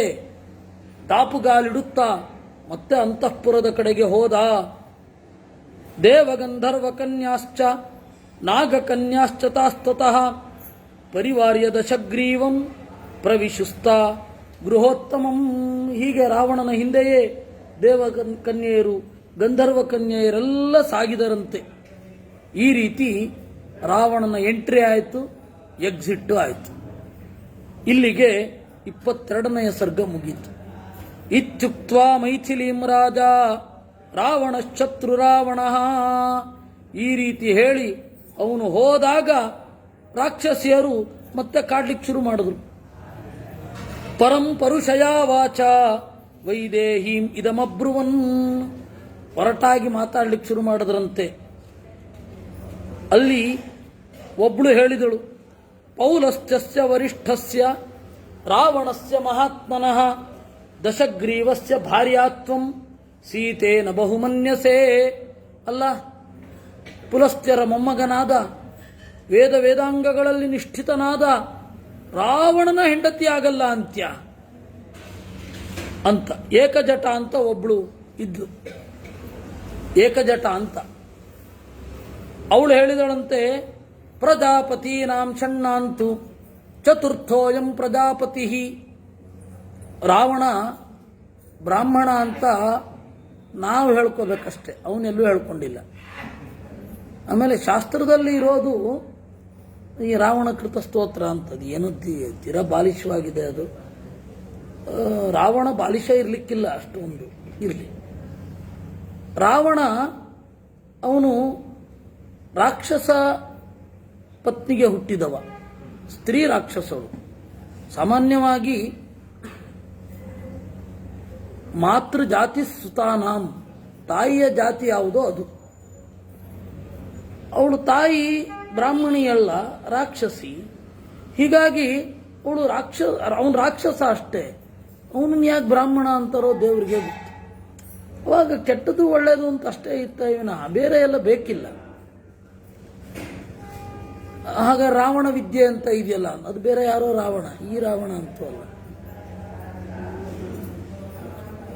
ದಾಪುಗಾಲಿಡುತ್ತಾ ಮತ್ತೆ ಅಂತಃಪುರದ ಕಡೆಗೆ ಹೋದ. ದೇವಗಂಧರ್ವ ಕನ್ಯಾಶ್ಚ ನಾಗಕನ್ಯಾಶ್ಚ ತಾಸ್ತತಃ ಪರಿವಾರ್ಯ ದಶಗ್ರೀವಂ ಪ್ರವಿಶುಸ್ತ ಗೃಹೋತ್ತಮಂ. ಹೀಗೆ ರಾವಣನ ಹಿಂದೆಯೇ ದೇವಕನ್ಯೆಯರು ಗಂಧರ್ವ ಕನ್ಯೆಯರೆಲ್ಲ ಸಾಗಿದರಂತೆ. ಈ ರೀತಿ ರಾವಣನ ಎಂಟ್ರಿ ಆಯಿತು, ಎಕ್ಸಿಟ್ ಆಯಿತು. ಇಲ್ಲಿಗೆ 22ನೆಯ ಸರ್ಗ ಮುಗೀತು. ಇತ್ಯುಕ್ತ್ವಾ ಮೈಥಿಲೀಂ ರಾಜ ರಾವಣ ಶತ್ರು ರಾವಣ. ಈ ರೀತಿ ಹೇಳಿ ಅವನು ಹೋದಾಗ ರಾಕ್ಷಸಿಯರು ಮತ್ತೆ ಕಾಡ್ಲಿಕ್ಕೆ ಶುರು ಮಾಡಿದ್ರು. ಪರಂ ಪರುಷಯಾ ವಾಚ ವೈದೇಹೀಂ ಇದಮಬ್ರುವನ್, ಹೊರಟಾಗಿ ಮಾತಾಡ್ಲಿಕ್ಕೆ ಶುರು ಮಾಡಿದ್ರಂತೆ. ಅಲ್ಲಿ ಒಬ್ಳು ಹೇಳಿದಳು, ಪೌಲಸ್ತ್ಯಸ್ಯ ವರಿಷ್ಠಸ್ಯ ರಾವಣಸ್ಯ ಮಹಾತ್ಮನಃ ದಶಗ್ರೀವಸ್ಯ ಭಾರ್ಯಾತ್ವಂ ಸೀತೇನ ಬಹುಮನ್ಯಸೇ. ಅಲ್ಲ, ಪುಲಸ್ತ್ಯರ ಮೊಮ್ಮಗನಾದ ವೇದಾಂಗಗಳಲ್ಲಿ ನಿಷ್ಠಿತನಾದ ರಾವಣನ ಹೆಂಡತಿ ಆಗಲ್ಲ ಅಂತ್ಯ ಅಂತ. ಏಕಜಟ ಅಂತ ಒಬ್ಳು ಇದ್ಲು, ಏಕಜಟ ಅಂತ. ಅವಳು ಹೇಳಿದಳಂತೆ, ಪ್ರಜಾಪತೀನಾಂ ಷಣ್ಣಾಂತು ಚತುರ್ಥೋಯಂ ಪ್ರಜಾಪತಿ. ರಾವಣ ಬ್ರಾಹ್ಮಣ ಅಂತ ನಾವು ಹೇಳ್ಕೋಬೇಕಷ್ಟೆ, ಅವನೆಲ್ಲೂ ಹೇಳ್ಕೊಂಡಿಲ್ಲ. ಆಮೇಲೆ ಶಾಸ್ತ್ರದಲ್ಲಿ ಇರೋದು ಈ ರಾವಣ ಕೃತ ಸ್ತೋತ್ರ ಅಂತದ್ದು, ಏನು ತೀರಾ ಬಾಲಿಶವಾಗಿದೆ ಅದು. ರಾವಣ ಬಾಲಿಶ ಇರಲಿಕ್ಕಿಲ್ಲ, ಅಷ್ಟೊಂದು ಇರಲಿ. ರಾವಣ ಅವನು ರಾಕ್ಷಸ ಪತ್ನಿಗೆ ಹುಟ್ಟಿದವ, ಸ್ತ್ರೀ ರಾಕ್ಷಸರು. ಸಾಮಾನ್ಯವಾಗಿ ಮಾತೃ ಜಾತಿ ಸುತಾನಾಂ, ತಾಯಿಯ ಜಾತಿ ಯಾವುದೋ ಅದು. ಅವಳು ತಾಯಿ ಬ್ರಾಹ್ಮಣಿಯಲ್ಲ, ರಾಕ್ಷಸಿ. ಹೀಗಾಗಿ ಅವನು ರಾಕ್ಷಸ ಅಷ್ಟೇ. ಅವನನ್ನ ಯಾಕೆ ಬ್ರಾಹ್ಮಣ ಅಂತಾರೋ ದೇವರಿಗೆ ಗೊತ್ತು. ಅವಾಗ ಕೆಟ್ಟದ್ದು ಒಳ್ಳೇದು ಅಂತ ಅಷ್ಟೇ ಇತ್ತ, ಇವನ ಬೇರೆ ಎಲ್ಲ ಬೇಕಿಲ್ಲ. ಆಗ ರಾವಣ ವಿದ್ಯೆ ಅಂತ ಇದೆಯಲ್ಲ, ಅದು ಬೇರೆ ಯಾರೋ ರಾವಣ, ಈ ರಾವಣ ಅಂತೂ ಅಲ್ಲ.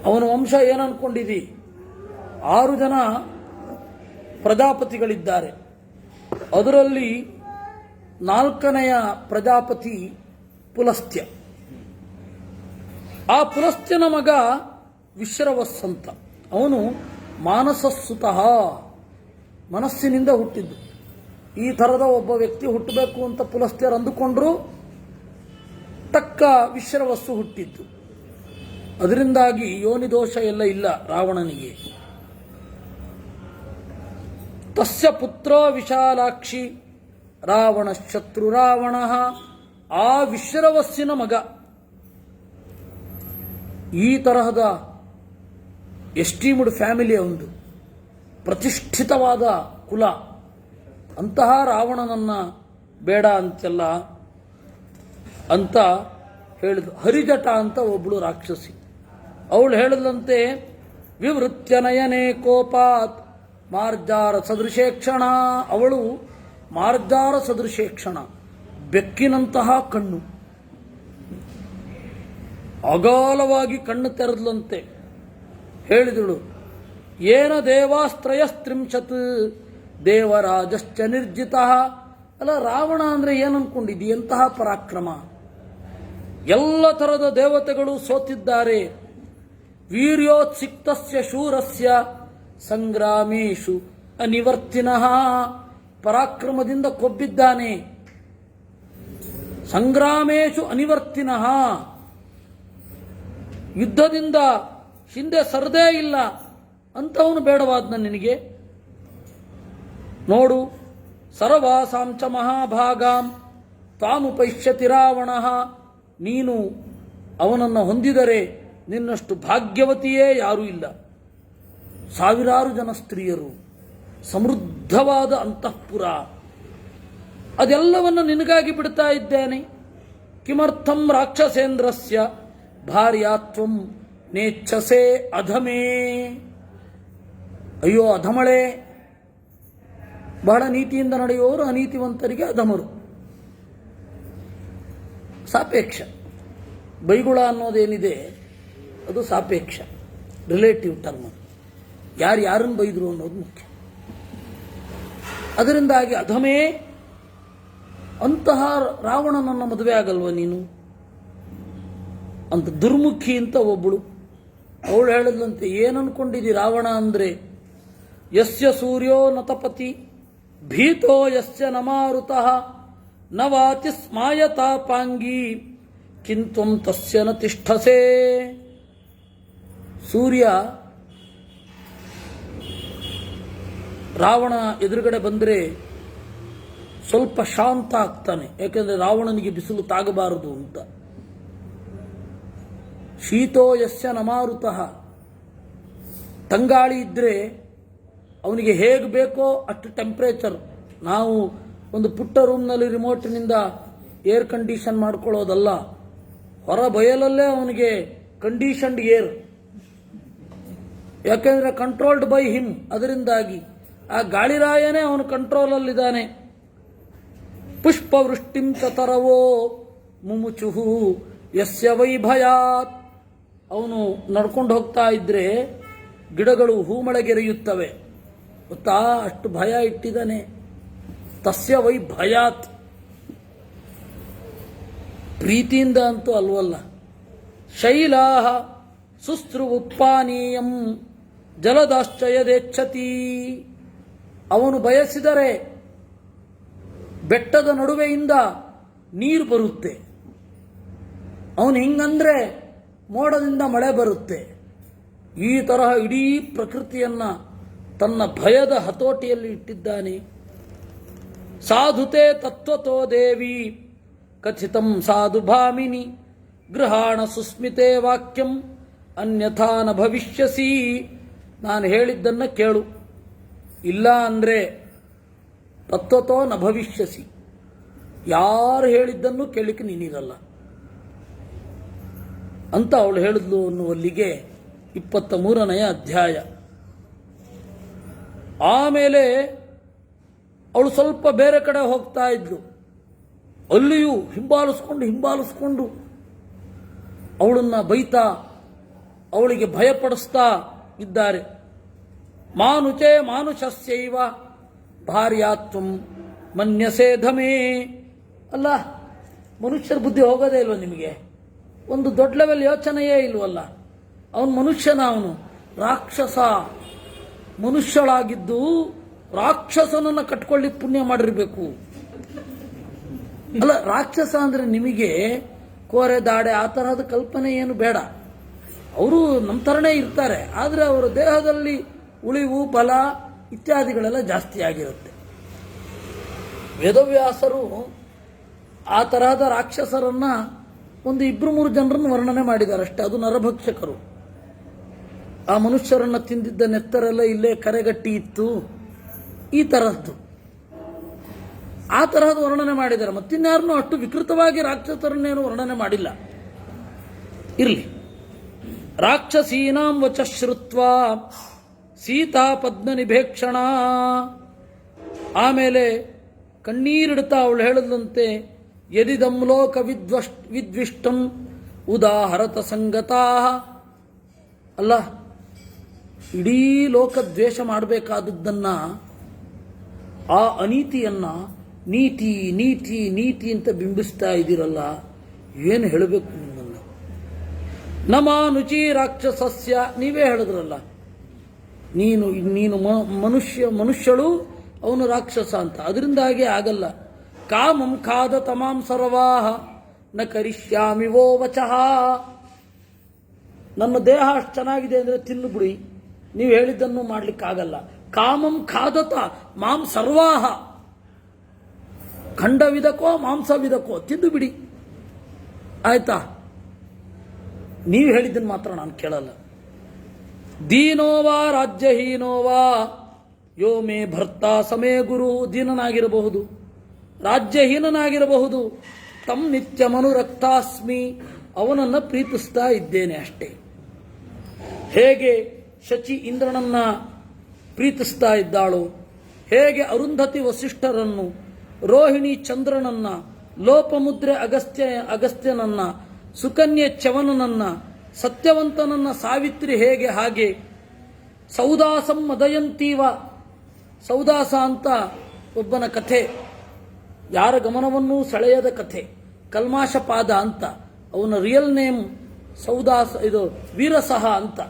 ಅವನ ವಂಶ ಏನು ಅನ್ಕೊಂಡಿದಿ? 6 ಜನ ಪ್ರಜಾಪತಿಗಳಿದ್ದಾರೆ. ಅದರಲ್ಲಿ 4ನೆಯ ಪ್ರಜಾಪತಿ ಪುಲಸ್ತ್ಯ. ಆ ಪುಲಸ್ತ್ಯನ ಮಗ ವಿಶ್ರವಸ್ ಅಂತ. ಅವನು ಮಾನಸಸ್ಸುತಃ, ಮನಸ್ಸಿನಿಂದ ಹುಟ್ಟಿದ್ದು. ಈ ಥರದ ಒಬ್ಬ ವ್ಯಕ್ತಿ ಹುಟ್ಟಬೇಕು ಅಂತ ಪುಲಸ್ತ್ಯರು ಅಂದುಕೊಂಡ್ರು, ತಕ್ಕ ವಿಶ್ರವಸ್ಸು ಹುಟ್ಟಿದ್ದು. ಅದರಿಂದಾಗಿ ಯೋನಿದೋಷ ಎಲ್ಲ ಇಲ್ಲ ರಾವಣನಿಗೆ. ತಸ್ಯ ಪುತ್ರ ವಿಶಾಲಾಕ್ಷಿ ರಾವಣ ಶತ್ರು ರಾವಣ. ಆ ವಿಶ್ರವಸ್ಸಿನ ಮಗ. ಈ ತರಹದ ಎಸ್ಟೀಮ್ಡ್ ಫ್ಯಾಮಿಲಿ, ಒಂದು ಪ್ರತಿಷ್ಠಿತವಾದ ಕುಲ. ಅಂತಹ ರಾವಣನನ್ನ ಬೇಡ ಅಂತೆಲ್ಲ ಅಂತ ಹೇಳಿದ್ರು. ಹರಿಜಟ ಅಂತ ಒಬ್ಬಳು ರಾಕ್ಷಸಿ. ಅವಳು ಹೇಳಿದಂತೆ, ವಿವೃತ್ಯ ನಯನೇ ಕೋಪಾತ್ ಮಾರ್ಜಾರ ಸದೃಶೇಕ್ಷಣ. ಅವಳು ಮಾರ್ಜಾರ ಸದೃಶೇಕ್ಷಣ, ಬೆಕ್ಕಿನಂತಹ ಕಣ್ಣು. ಅಗಾಲವಾಗಿ ಕಣ್ಣು ತೆರೆದ್ಲಂತೆ. ಹೇಳಿದಳು, ಏನ ದೇವಾಸ್ತ್ರಯಸ್ತ್ರಿಂಶತ್ ದೇವರಾಜಶ್ಚ ನಿರ್ಜಿತ. ಅಲ್ಲ, ರಾವಣ ಅಂದ್ರೆ ಏನು ಅನ್ಕೊಂಡಿದ್ದಿ? ಎಂತಹ ಪರಾಕ್ರಮ! ಎಲ್ಲ ಥರದ ದೇವತೆಗಳು ಸೋತಿದ್ದಾರೆ. ವೀರ್ಯೋತ್ಸಿಕ್ತಸ್ಯ ಶೂರಸ್ಯ ಸಂಗ್ರಾಮೇಶು ಅನಿವರ್ತಿನಃ. ಪರಾಕ್ರಮದಿಂದ ಕೊಬ್ಬಿದ್ದಾನೆ. ಸಂಗ್ರಾಮೇಶು ಅನಿವರ್ತಿನಃ, ಯುದ್ಧದಿಂದ ಹಿಂದೆ ಸರದೇ ಇಲ್ಲ ಅಂತವನು ಬೇಡವಾದ್ನ ನಿನಗೆ. ನೋಡು, ಸರ್ವಾಸಾಂಚ ಮಹಾಭಾಗಾಂ ತ್ವಾಮುಪೈಷ್ಯತಿ ರಾವಣ. ನೀನು ಅವನನ್ನು ಹೊಂದಿದರೆ ನಿನ್ನಷ್ಟು ಭಾಗ್ಯವತಿಯೇ ಯಾರೂ ಇಲ್ಲ. ಸಾವಿರಾರು ಜನ ಸ್ತ್ರೀಯರು, ಸಮೃದ್ಧವಾದ ಅಂತಃಪುರ, ಅದೆಲ್ಲವನ್ನು ನಿನಗಾಗಿ ಬಿಡ್ತಾ ಇದ್ದೇನೆ. ಕಿಮರ್ಥಂ ರಾಕ್ಷಸೇಂದ್ರಸ್ಯ ಭಾರ್ಯಾತ್ವಂ ನೇಚ್ಛಸೆ ಅಧಮೇ. ಅಯ್ಯೋ ಅಧಮಳೆ. ಬಹಳ ನೀತಿಯಿಂದ ನಡೆಯುವವರು ಅನೀತಿವಂತರಿಗೆ ಅಧಮರು. ಸಾಪೇಕ್ಷ. ಬೈಗುಳ ಅನ್ನೋದೇನಿದೆ ಅದು ಸಾಪೇಕ್ಷ, ರಿಲೇಟಿವ್ ಟರ್ಮ್. ಯಾರನ್ನು ಬೈದರು ಅನ್ನೋದು ಮುಖ್ಯ. ಅದರಿಂದಾಗಿ ಅಧಮೇ, ಅಂತಹ ರಾವಣನನ್ನ ಮದುವೆ ಆಗಲ್ವ ನೀನು ಅಂತ ದುರ್ಮುಖಿ ಅಂತ ಒಬ್ಬಳು. ಅವಳು ಹೇಳಿದ್ಲಂತೆ, ಏನು ಅನ್ಕೊಂಡಿದ್ದೀ ರಾವಣ ಅಂದರೆ, ಯಸ್ಯ ಸೂರ್ಯೋ ನತಪತಿ ಭೀತೋ ಯಸ್ಯ ನಮಾರುತಃ ನ ವಾತಿ ಸ್ಮಾಯತಾಪಾಂಗಿ ಕಿಂತ್ವಂ ತಸ್ಯ ನ ತಿಷ್ಠಸೆ. ಸೂರ್ಯ ರಾವಣ ಎದುರುಗಡೆ ಬಂದರೆ ಸ್ವಲ್ಪ ಶಾಂತ ಆಗ್ತಾನೆ, ಯಾಕೆಂದ್ರೆ ರಾವಣನಿಗೆ ಬಿಸಿಲು ತಾಗಬಾರದು ಅಂತ. ಶೀತೋ ಯಸ್ಯ ನಮಾರುತಃ, ತಂಗಾಳಿ ಇದ್ರೆ ಅವನಿಗೆ ಹೇಗೆ ಬೇಕೋ ಅಷ್ಟು ಟೆಂಪ್ರೇಚರ್. ನಾವು ಒಂದು ಪುಟ್ಟ ರೂಮ್ನಲ್ಲಿ ರಿಮೋಟ್ನಿಂದ ಏರ್ ಕಂಡೀಷನ್ ಮಾಡ್ಕೊಳ್ಳೋದಲ್ಲ, ಹೊರ ಬಯಲಲ್ಲೇ ಅವನಿಗೆ ಕಂಡೀಷನ್ಡ್ ಏರ್, ಯಾಕೆಂದ್ರೆ ಕಂಟ್ರೋಲ್ಡ್ ಬೈ ಹಿಮ್. ಅದರಿಂದಾಗಿ ಆ ಗಾಳಿರಾಯನೇ ಅವನು ಕಂಟ್ರೋಲಲ್ಲಿದ್ದಾನೆ. ಪುಷ್ಪವೃಷ್ಟಿಂ ತತರವೋ ಮುಮುಚುಹು ಯಸ್ಯ ವೈಭಯಾತ್. ಅವನು ನಡ್ಕೊಂಡು ಹೋಗ್ತಾ ಇದ್ರೆ ಗಿಡಗಳು ಹೂಮಳೆಗೆರೆಯುತ್ತವೆ. ಗೊತ್ತಾ, ಅಷ್ಟು ಭಯ ಇಟ್ಟಿದ್ದಾನೆ. ತಸ್ಯ ವೈಭಯಾತ್, ಪ್ರೀತಿಯಿಂದ ಅಂತೂ ಅಲ್ವಲ್ಲ. ಶೈಲಾ ಸುಸ್ತ್ರುವುಪಾನೀಯಂ ಜಲದಾಶ್ಚಯದೇಚ್ಛತಿ. ಅವನು ಬಯಸಿದರೆ ಬೆಟ್ಟದ ನಡುವೆಯಿಂದ ನೀರು ಬರುತ್ತೆ. ಅವನು ಹಿಂಗಂದ್ರೆ ಮೋಡದಿಂದ ಮಳೆ ಬರುತ್ತೆ. ಈ ತರಹ ಇಡೀ ಪ್ರಕೃತಿಯನ್ನ ತನ್ನ ಭಯದ ಹತೋಟಿಯಲ್ಲಿ ಇಟ್ಟಿದ್ದಾನೆ. ಸಾಧುತೆ ತತ್ವತೋ ದೇವಿ ಕಥಿತಂ ಸಾಧು ಭಾಮಿನಿ ಗೃಹಾಣ ಸುಸ್ಮಿತೆ ವಾಕ್ಯಂ ಅನ್ಯಥಾ ನ ಭವಿಷ್ಯಸಿ. ನಾನು ಹೇಳಿದ್ದನ್ನು ಕೇಳು, ಇಲ್ಲ ಅಂದರೆ ತತ್ವತೋ ನ ಭವಿಷ್ಯಸಿ. ಯಾರು ಹೇಳಿದ್ದನ್ನು ಕೇಳಲಿಕ್ಕೆ ನೀನಿರಲ್ಲ ಅಂತ ಅವಳು ಹೇಳಿದ್ಲು ಅನ್ನುವಲ್ಲಿಗೆ 23ನೇ ಅಧ್ಯಾಯ. ಆಮೇಲೆ ಅವಳು ಸ್ವಲ್ಪ ಬೇರೆ ಕಡೆ ಹೋಗ್ತಾ ಇದ್ಲು. ಅಲ್ಲಿಯೂ ಹಿಂಬಾಲಿಸ್ಕೊಂಡು ಅವಳನ್ನ ಬೈತಾ ಅವಳಿಗೆ ಭಯಪಡಿಸ್ತಾ ಇದ್ದಾರೆ. ಮಾನುಚೆ ಮಾನುಷಸ್ಯೈವ ಭಾರ್ಯಾತ್ವಂ ಮನ್ಯಸೇ ಧಮೇ. ಅಲ್ಲ, ಮನುಷ್ಯರ ಬುದ್ಧಿ ಹೋಗೋದೇ ಇಲ್ವ ನಿಮಗೆ? ಒಂದು ದೊಡ್ಡ ಲೆವೆಲ್ ಯೋಚನೆಯೇ ಇಲ್ವಲ್ಲ. ಅವನು ಮನುಷ್ಯನ, ಅವನು ರಾಕ್ಷಸ. ಮನುಷ್ಯಳಾಗಿದ್ದು ರಾಕ್ಷಸನನ್ನ ಕಟ್ಕೊಳ್ಳಿ ಪುಣ್ಯ ಮಾಡಿರ್ಬೇಕು. ಅಲ್ಲ, ರಾಕ್ಷಸ ಅಂದ್ರೆ ನಿಮಗೆ ಕೋರೆ ದಾಡೆ ಆ ತರಹದ ಕಲ್ಪನೆ ಏನು ಬೇಡ. ಅವರು ನಮ್ಮ ತರನೇ ಇರ್ತಾರೆ, ಆದರೆ ಅವರ ದೇಹದಲ್ಲಿ ಉಳಿವು ಬಲ ಇತ್ಯಾದಿಗಳೆಲ್ಲ ಜಾಸ್ತಿ ಆಗಿರುತ್ತೆ. ವೇದವ್ಯಾಸರು ಆ ತರಹದ ರಾಕ್ಷಸರನ್ನ ಒಂದು 2-3 ಜನರನ್ನು ವರ್ಣನೆ ಮಾಡಿದ್ದಾರೆ ಅಷ್ಟೇ. ಅದು ನರಭಕ್ಷಕರು. ಆ ಮನುಷ್ಯರನ್ನ ತಿಂದಿದ್ದ ನೆತ್ತರೆಲ್ಲ ಇಲ್ಲೇ ಕರೆಗಟ್ಟಿ ಇತ್ತು, ಈ ತರಹದ್ದು. ಆ ತರಹದ ವರ್ಣನೆ ಮಾಡಿದ್ದಾರೆ. ಮತ್ತಿನ್ಯಾರನ್ನೂ ಅಷ್ಟು ವಿಕೃತವಾಗಿ ರಾಕ್ಷಸರನ್ನೇನು ವರ್ಣನೆ ಮಾಡಿಲ್ಲ. ಇರಲಿ. ರಾಕ್ಷಸೀನಾಂ ವಚ ಶ್ರುತ್ವಾ ಸೀತಾ ಪದ್ಮ ನಿಭೇಕ್ಷಣ. ಆಮೇಲೆ ಕಣ್ಣೀರಿಡ್ತಾ ಅವಳು ಹೇಳಿದಂತೆ, ಯದಿದಂ ಲೋಕ ವಿದ್ವಿಷ್ಟಂ ಉದಾಹರತ ಸಂಗತಾ. ಅಲ್ಲ, ಇಡೀ ಲೋಕ ದ್ವೇಷ ಮಾಡಬೇಕಾದದ್ದನ್ನ, ಆ ಅನೀತಿಯನ್ನ ನೀತಿ ನೀತಿ ನೀತಿ ಅಂತ ಬಿಂಬಿಸ್ತಾ ಇದ್ದೀರಲ್ಲ, ಏನು ಹೇಳಬೇಕು ನಿಮ್ಮನ್ನ? ನಮಾನುಚಿ ರಾಕ್ಷಸಸ್ಯ, ನೀವೇ ಹೇಳಿದ್ರಲ್ಲ, ನೀನು ಮನುಷ್ಯಳು, ಅವನು ರಾಕ್ಷಸ ಅಂತ. ಅದರಿಂದಾಗಿ ಆಗಲ್ಲ. ಕಾಮಂ ಖಾದ ತಮಾಂ ಸರ್ವಾಹ ನ ಕರಿಷ್ಯಾಮಿ ವೋ ವಚಃ. ನನ್ನ ದೇಹ ಅಷ್ಟು ಚೆನ್ನಾಗಿದೆ ಅಂದರೆ ತಿನ್ನು ಬಿಡಿ, ನೀವು ಹೇಳಿದ್ದನ್ನು ಮಾಡ್ಲಿಕ್ಕಾಗಲ್ಲ. ಕಾಮಂ ಖಾದತ ಮಾಂ ಸರ್ವಾಹ, ಖಂಡವಿದಕೋ ಮಾಂಸವಿದಕೋ ತಿಂದು ಬಿಡಿ, ಆಯ್ತಾ? ನೀವು ಹೇಳಿದ್ದನ್ನು ಮಾತ್ರ ನಾನು ಕೇಳಲ್ಲ. ದೀನೋವಾ ರಾಜ್ಯಹೀನೋವಾ ಯೋ ಮೇ ಭರ್ತ ಸಮೇ ಗುರು. ದೀನನಾಗಿರಬಹುದು, ರಾಜ್ಯಹೀನನಾಗಿರಬಹುದು. ತಮ್ ನಿತ್ಯಮನುರಕ್ತಾಸ್ಮಿ ಅವನನ್ನು ಪ್ರೀತಿಸ್ತಾ ಇದ್ದೇನೆ ಅಷ್ಟೇ. ಹೇಗೆ ಶಚಿ ಇಂದ್ರನನ್ನ ಪ್ರೀತಿಸ್ತಾ ಇದ್ದಾಳೋ, ಹೇಗೆ ಅರುಂಧತಿ ವಸಿಷ್ಠರನ್ನು, ರೋಹಿಣಿ ಚಂದ್ರನನ್ನ, ಲೋಪಮುದ್ರೆ ಅಗಸ್ತ್ಯನನ್ನ, ಸುಕನ್ಯೆ ಚ್ಯವನನನ್ನ, ಸತ್ಯವಂತನನ್ನ ಸಾವಿತ್ರಿ ಹೇಗೆ, ಹಾಗೆ ಸೌದಾಸಂ ಮದಯಂತೀವ. ಸೌದಾಸ ಅಂತ ಒಬ್ಬನ ಕಥೆ, ಯಾರ ಗಮನವನ್ನೂ ಸೆಳೆಯದ ಕಥೆ, ಕಲ್ಮಾಶಪಾದ ಅಂತ. ಅವನ ರಿಯಲ್ ನೇಮ್ ಸೌದಾಸ, ಇದು ವೀರಸಹ ಅಂತ.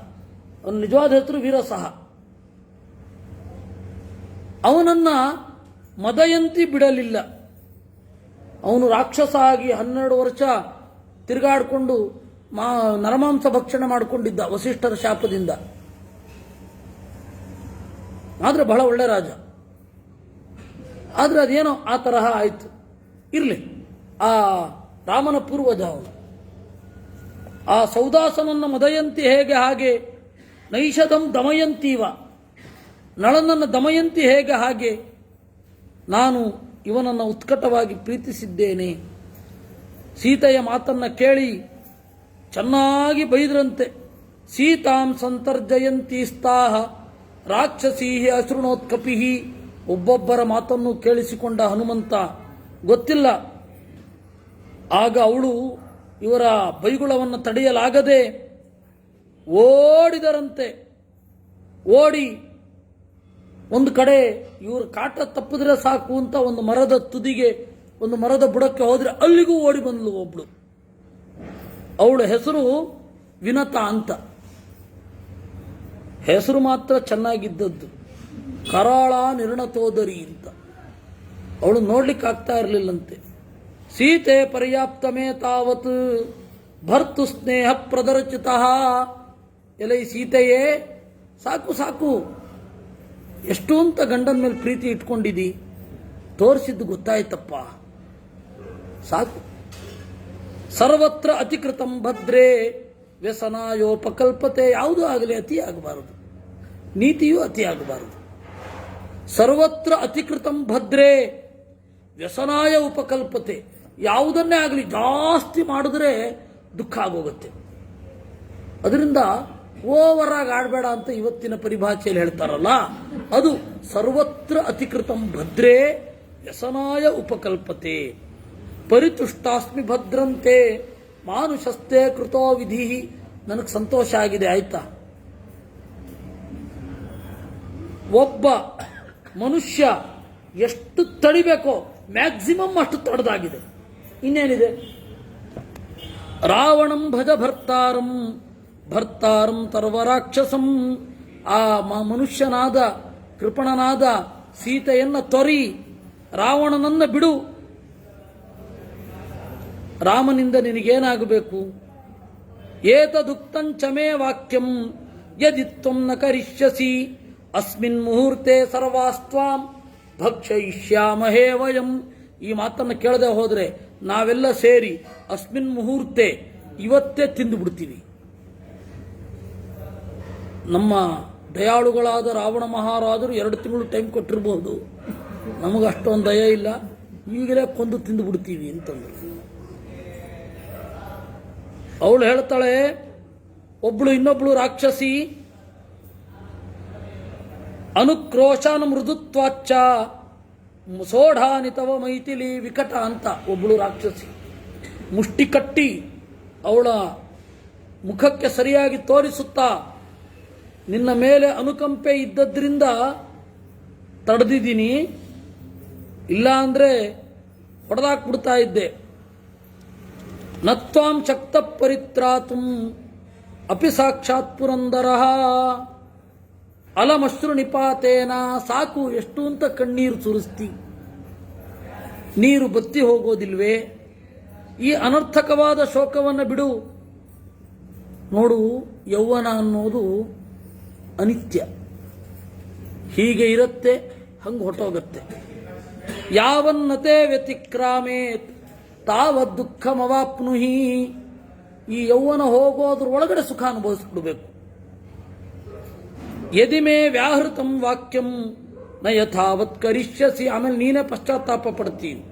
ಅವನ ನಿಜವಾದ ಹೆಸರು ವೀರಸಹ. ಅವನನ್ನ ಮದಯಂತಿ ಬಿಡಲಿಲ್ಲ. ಅವನು ರಾಕ್ಷಸ ಆಗಿ 12 ವರ್ಷ ತಿರುಗಾಡಿಕೊಂಡು ನರಮಾಂಸ ಭಕ್ಷಣೆ ಮಾಡಿಕೊಂಡಿದ್ದ ವಸಿಷ್ಠರ ಶಾಪದಿಂದ. ಆದರೆ ಬಹಳ ಒಳ್ಳೆ ರಾಜ. ಆದರೆ ಅದೇನೋ ಆ ತರಹ ಆಯಿತು. ಇರಲಿ, ಆ ರಾಮನ ಪೂರ್ವಜ ಅವನು. ಆ ಸೌದಾಸನನ್ನ ಮದಯಂತಿ ಹೇಗೆ, ಹಾಗೆ ನೈಷಧಂ ದಮಯಂತೀವ. ನಳನನ್ನು ದಮಯಂತಿ ಹೇಗೆ, ಹಾಗೆ ನಾನು ಇವನನ್ನು ಉತ್ಕಟವಾಗಿ ಪ್ರೀತಿಸಿದ್ದೇನೆ. ಸೀತೆಯ ಮಾತನ್ನ ಕೇಳಿ ಚೆನ್ನಾಗಿ ಬೈದ್ರಂತೆ. ಸೀತಾಂ ಸಂತರ್ಜಯಂತಿ ಸ್ತಾಹ ರಾಕ್ಷಸೀ ಅಶೃಣೋತ್ಕಪಿ. ಒಬ್ಬೊಬ್ಬರ ಮಾತನ್ನು ಕೇಳಿಸಿಕೊಂಡ ಹನುಮಂತ, ಗೊತ್ತಿಲ್ಲ. ಆಗ ಅವಳು ಇವರ ಬೈಗುಳವನ್ನು ತಡೆಯಲಾಗದೆ ಓಡಿದರಂತೆ. ಓಡಿ ಒಂದು ಕಡೆ ಇವರು ಕಾಟ ತಪ್ಪಿದ್ರೆ ಸಾಕು ಅಂತ ಒಂದು ಮರದ ತುದಿಗೆ, ಒಂದು ಮರದ ಬುಡಕ್ಕೆ ಹೋದ್ರೆ ಅಲ್ಲಿಗೂ ಓಡಿ ಬಂದ್ಲು ಒಬ್ಳು. ಅವಳ ಹೆಸರು ವಿನತ ಅಂತ. ಹೆಸರು ಮಾತ್ರ ಚೆನ್ನಾಗಿದ್ದದ್ದು, ಕರಾಳ ನಿರ್ಣತೋದರಿ ಅಂತ. ಅವಳು ನೋಡ್ಲಿಕ್ಕೆ ಆಗ್ತಾ ಇರಲಿಲ್ಲಂತೆ. ಸೀತೆ ಪರ್ಯಾಪ್ತಮೇ ತಾವತ್ ಭರ್ತು ಸ್ನೇಹ ಪ್ರದರ್ಚಿತ. ಎಲೈ ಸೀತೆಯೇ, ಸಾಕು ಸಾಕು, ಎಷ್ಟು ಅಂತ ಗಂಡನ ಮೇಲೆ ಪ್ರೀತಿ ಇಟ್ಕೊಂಡಿದ್ದಿ, ತೋರಿಸಿದ್ದು ಗೊತ್ತಾಯ್ತಪ್ಪ, ಸಾಕು. ಸರ್ವತ್ರ ಅತಿಕೃತಂ ಭದ್ರೇ ವ್ಯಸನಾಯೋಪಕಲ್ಪತೆ. ಯಾವುದೂ ಆಗಲಿ ಅತಿ ಆಗಬಾರದು, ನೀತಿಯೂ ಅತಿ ಆಗಬಾರದು. ಸರ್ವತ್ರ ಅತಿಕೃತಂ ಭದ್ರೇ ವ್ಯಸನಾಯ ಉಪಕಲ್ಪತೆ. ಯಾವುದನ್ನೇ ಆಗಲಿ ಜಾಸ್ತಿ ಮಾಡಿದ್ರೆ ದುಃಖ ಆಗೋಗುತ್ತೆ. ಅದರಿಂದ ಓವರ್ ಆಗಿ ಆಡಬೇಡ ಅಂತ ಇವತ್ತಿನ ಪರಿಭಾಷೆಯಲ್ಲಿ ಹೇಳ್ತಾರಲ್ಲ, ಅದು ಸರ್ವತ್ರ ಅತಿಕೃತಂ ಭದ್ರೇ ವ್ಯಸನಾಯ ಉಪಕಲ್ಪತೆ. ಪರಿತುಷ್ಟಾಸ್ಮಿ ಭದ್ರಂತೆ ಮಾನುಷಸ್ತೆ ಕೃತೋ ವಿಧಿ. ನನಗೆ ಸಂತೋಷ ಆಗಿದೆ, ಆಯ್ತಾ. ಒಬ್ಬ ಮನುಷ್ಯ ಎಷ್ಟು ತಡಿಬೇಕೋ ಮ್ಯಾಕ್ಸಿಮಮ್ ಅಷ್ಟು ತಡೆದಾಗಿದೆ. ಇನ್ನೇನಿದೆ. ರಾವಣಂ ಭಜ ಭರ್ತಾರಂ ಭರ್ತಾರಂ ತರ್ವರಾಕ್ಷಸಂ. ಆ ಮನುಷ್ಯನಾದ ಕೃಪಣನಾದ ಸೀತೆಯನ್ನ ತೊರಿ, ರಾವಣನನ್ನ ಬಿಡು. ರಾಮನಿಂದ ನಿನಗೇನಾಗಬೇಕು? ಏತದುಕ್ತಂಚಮೇ ವಾಕ್ಯಂ ಯದಿತ್ವಂ ನ ಕರಿಷ್ಯಸಿ ಅಸ್ಮಿನ್ ಮುಹೂರ್ತೆ ಸರ್ವಾಸ್ತ್ವಾಂ ಭಕ್ಷಯಿಷ್ಯಾಮಹೇ ವಯಂ. ಈ ಮಾತನ್ನು ಕೇಳದೆ ಹೋದರೆ ನಾವೆಲ್ಲ ಸೇರಿ ಅಸ್ಮಿನ್ ಮುಹೂರ್ತೆ, ಇವತ್ತೇ ತಿಂದು ಬಿಡ್ತೀವಿ. ನಮ್ಮ ದಯಾಳುಗಳಾದ ರಾವಣ ಮಹಾರಾಜರು 2 ತಿಂಗಳು ಟೈಮ್ ಕೊಟ್ಟಿರಬಹುದು, ನಮಗೆ ಅಷ್ಟೊಂದು ದಯ ಇಲ್ಲ, ಈಗಲೇ ಕೊಂದು ತಿಂದು ಬಿಡ್ತೀವಿ ಅಂತಂದ್ರು. ಅವಳು ಹೇಳ್ತಾಳೆ, ಒಬ್ಳು ಇನ್ನೊಬ್ಳು ರಾಕ್ಷಸಿ, ಅನುಕ್ರೋಶಾನ ಮೃದುತ್ವಾಚ್ಚ ಸೋಢಾನಿತವ ಮೈಥಿಲಿ ವಿಕಟ ಅಂತ ಒಬ್ಳು ರಾಕ್ಷಸಿ. ಮುಷ್ಟಿ ಕಟ್ಟಿ ಅವಳ ಮುಖಕ್ಕೆ ಸರಿಯಾಗಿ ತೋರಿಸುತ್ತಾ, ನಿನ್ನ ಮೇಲೆ ಅನುಕಂಪೆ ಇದ್ದದ್ರಿಂದ ತಡೆದಿದ್ದೀನಿ, ಇಲ್ಲ ಅಂದ್ರೆ ಹೊಡೆದಾಕ್ಬಿಡ್ತಾ ಇದ್ದೆ. ನತ್ವಾಂ ಶಕ್ತ ಪರಿತ್ರಾತುಂ ಅಪಿ ಸಾಕ್ಷಾತ್ ಪುರಂದರಃ ಅಲಮಶ್ರು ನಿಪಾತೇನ. ಸಾಕು, ಎಷ್ಟು ಅಂತ ಕಣ್ಣೀರು ಸುರಿಸ್ತಿ, ನೀರು ಬತ್ತಿ ಹೋಗೋದಿಲ್ವೇ? ಈ ಅನರ್ಥಕವಾದ ಶೋಕವನ್ನು ಬಿಡು. ನೋಡು, ಯೌವನ ಅನ್ನೋದು ಅನಿತ್ಯ, ಹೀಗೆ ಇರುತ್ತೆ, ಹಂಗೆ ಹೊಟ್ಟೋಗತ್ತೆ. ಯಾವನ್ನತೆ ವ್ಯತಿಕ್ರಾಮೇತ್ ತಾವದ್ ದುಃಖಮವಾಪ್ನುಹಿ. ಈ ಯೌವನ ಹೋಗೋದ್ರ ಒಳಗಡೆ ಸುಖ ಅನುಭವಿಸ್ಬಿಡ್ಬೇಕು. ಯದಿಮೇ ವ್ಯಾಹೃತಂ ವಾಕ್ಯಂ ನ ಯಥಾವತ್ ಕರಿಷ್ಯಸಿ. ಆಮೇಲೆ ನೀನೇ ಪಶ್ಚಾತ್ತಾಪ ಪಡ್ತೀನಿ.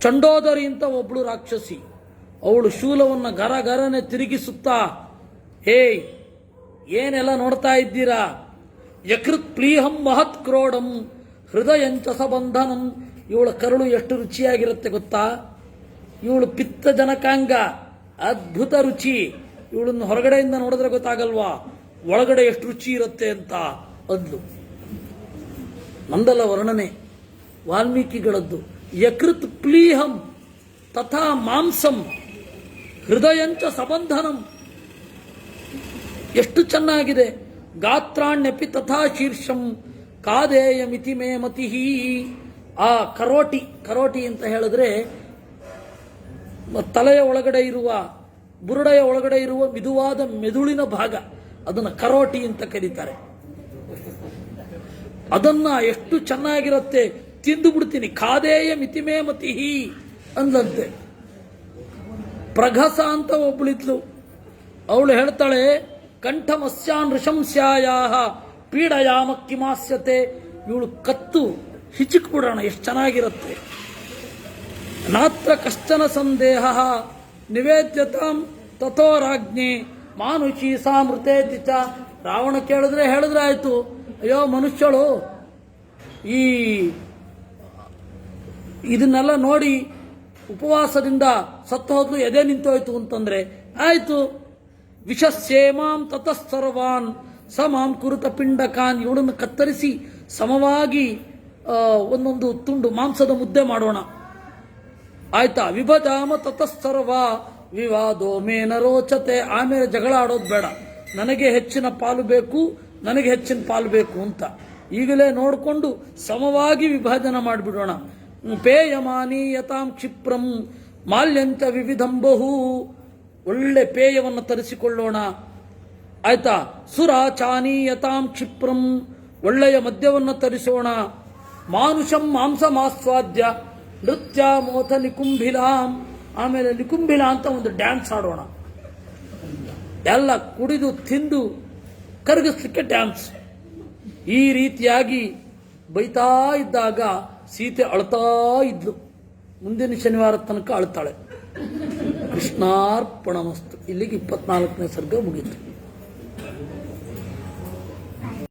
ಚಂಡೋದರಿ ಅಂತ ಒಬ್ಳು ರಾಕ್ಷಸಿ, ಅವಳು ಶೂಲವನ್ನು ಗರಗರನೆ ತಿರುಗಿಸುತ್ತಾ, ಹೇ ಏನೆಲ್ಲ ನೋಡ್ತಾ ಇದ್ದೀರಾ, ಯಕೃತ್ ಪ್ಲೀಹಂ ಮಹತ್ ಕ್ರೋಡಂ ಹೃದಯಂಚ ಸಬಂಧನಂ. ಇವಳ ಕರುಳು ಎಷ್ಟು ರುಚಿಯಾಗಿರುತ್ತೆ ಗೊತ್ತಾ, ಇವಳು ಪಿತ್ತ ಜನಕಾಂಗ, ಅದ್ಭುತ ರುಚಿ. ಇವಳನ್ನು ಹೊರಗಡೆಯಿಂದ ನೋಡಿದ್ರೆ ಗೊತ್ತಾಗಲ್ವಾ ಒಳಗಡೆ ಎಷ್ಟು ರುಚಿ ಇರುತ್ತೆ ಅಂತ ಅಂದ್ಲು. ಮಂದಲ ವರ್ಣನೆ ವಾಲ್ಮೀಕಿಗಳದ್ದು. ಯಕೃತ್ ಪ್ಲೀಹಂ ತಥಾ ಮಾಂಸಂ ಹೃದಯಂಚ ಸಬಂಧನಂ. ಎಷ್ಟು ಚೆನ್ನಾಗಿದೆ. ಗಾತ್ರಾಣ್ಯಪಿ ತಥಾ ಶೀರ್ಷಂ ಕಾದೇಯ ಮಿತಿ ಮೇ ಮತಿಹಿ. ಆ ಕರೋಟಿ ಅಂತ ಹೇಳಿದ್ರೆ ತಲೆಯ ಒಳಗಡೆ ಇರುವ, ಬುರುಡೆಯ ಒಳಗಡೆ ಇರುವ ಮಿದುವಾದ ಮೆದುಳಿನ ಭಾಗ, ಅದನ್ನು ಕರೋಟಿ ಅಂತ ಕರೀತಾರೆ. ಅದನ್ನ ಎಷ್ಟು ಚೆನ್ನಾಗಿರುತ್ತೆ, ತಿಂದು ಬಿಡ್ತೀನಿ. ಖಾದೇಯ ಮಿತಿಮೇ ಮತಿಹಿ ಅಂದಂತೆ. ಪ್ರಘಸ ಅಂತ ಒಬ್ಬಳಿದ್ಲು, ಅವಳು ಹೇಳ್ತಾಳೆ, ಕಂಠಮಸ್ಯಾನ್ ಋಷಂಸ್ಯಾಯ ಪೀಡಯಾಮ ಕಿಮಾಸ್ಯತೆ. ಇವಳು ಕತ್ತು ಹಿಚಿಕ್ಬಿಡೋಣ ಎಷ್ಟು ಚೆನ್ನಾಗಿರುತ್ತೆ. ನಾತ್ರ ಕಶ್ಚನ ಸಂದೇಹ ನಿವೇದ್ಯತಾಂ ತಥೋ ರಾಜ್ಞೆ ಮಾನುಷಿ ಸಾಮೃತೇತಿ ಚ. ರಾವಣ ಹೇಳಿದ್ರೆ ಆಯ್ತು, ಅಯ್ಯೋ ಮನುಷ್ಯಳು ಇದನ್ನೆಲ್ಲ ನೋಡಿ ಉಪವಾಸದಿಂದ ಸತ್ತು ಹೋದ್ಲು, ಎದೆ ನಿಂತೋಯ್ತು ಅಂತಂದ್ರೆ ಆಯ್ತು. ವಿಷಸ್ಯೇಮಾಂ ತತಃಸರ್ವಾನ್ ಸಮಾಂ ಕುರುತ ಪಿಂಡಕಾನ್. ಇವಳನ್ನು ಕತ್ತರಿಸಿ ಸಮವಾಗಿ ಒಂದೊಂದು ತುಂಡು ಮಾಂಸದ ಮುದ್ದೆ ಮಾಡೋಣ, ಆಯ್ತಾ. ವಿಭಜಾಮ ತತಃಸರ್ವ ವಿವಾದೋ ಮೇನ ರೋಚತೆ. ಆಮೇಲೆ ಜಗಳ ಆಡೋದು ಬೇಡ, ನನಗೆ ಹೆಚ್ಚಿನ ಪಾಲು ಬೇಕು, ನನಗೆ ಹೆಚ್ಚಿನ ಪಾಲು ಬೇಕು ಅಂತ ಈಗಲೇ ನೋಡಿಕೊಂಡು ಸಮವಾಗಿ ವಿಭಜನೆ ಮಾಡಿಬಿಡೋಣ. ಪೇಯಮಾನೀಯತಾಂ ಕ್ಷಿಪ್ರಂ ಮಾಲ್ಯಂಚ ವಿವಿಧಂ ಬಹು. ಒಳ್ಳೆ ಪೇಯವನ್ನು ತರಿಸಿಕೊಳ್ಳೋಣ, ಆಯ್ತಾ. ಸುರಾಚಾನೀಯತಾಂ ಕ್ಷಿಪ್ರಂ, ಒಳ್ಳೆಯ ಮದ್ಯವನ್ನು ತರಿಸೋಣ. ಮಾನುಷಂ ಮಾಂಸಮಾಸ್ವಾದ್ಯ ನೃತ್ಯ ಮೋಥ ನಿಕುಂಭಿಲಾಂ. ಆಮೇಲೆ ನಿಕುಂಭಿಲ ಅಂತ ಒಂದು ಡ್ಯಾನ್ಸ್ ಆಡೋಣ, ಎಲ್ಲ ಕುಡಿದು ತಿಂದು ಕರಗಿಸ್ಲಿಕ್ಕೆ ಡ್ಯಾನ್ಸ್. ಈ ರೀತಿಯಾಗಿ ಬೈತಾ ಇದ್ದಾಗ ಸೀತೆ ಅಳ್ತಾ ಇದ್ಲು. ಮುಂದಿನ ಶನಿವಾರ ತನಕ ಅಳ್ತಾಳೆ. ಕೃಷ್ಣಾರ್ಪಣಮಸ್ತು. ಇಲ್ಲಿಗೆ 24ನೇ ಸರ್ಗ ಮುಗೀತು.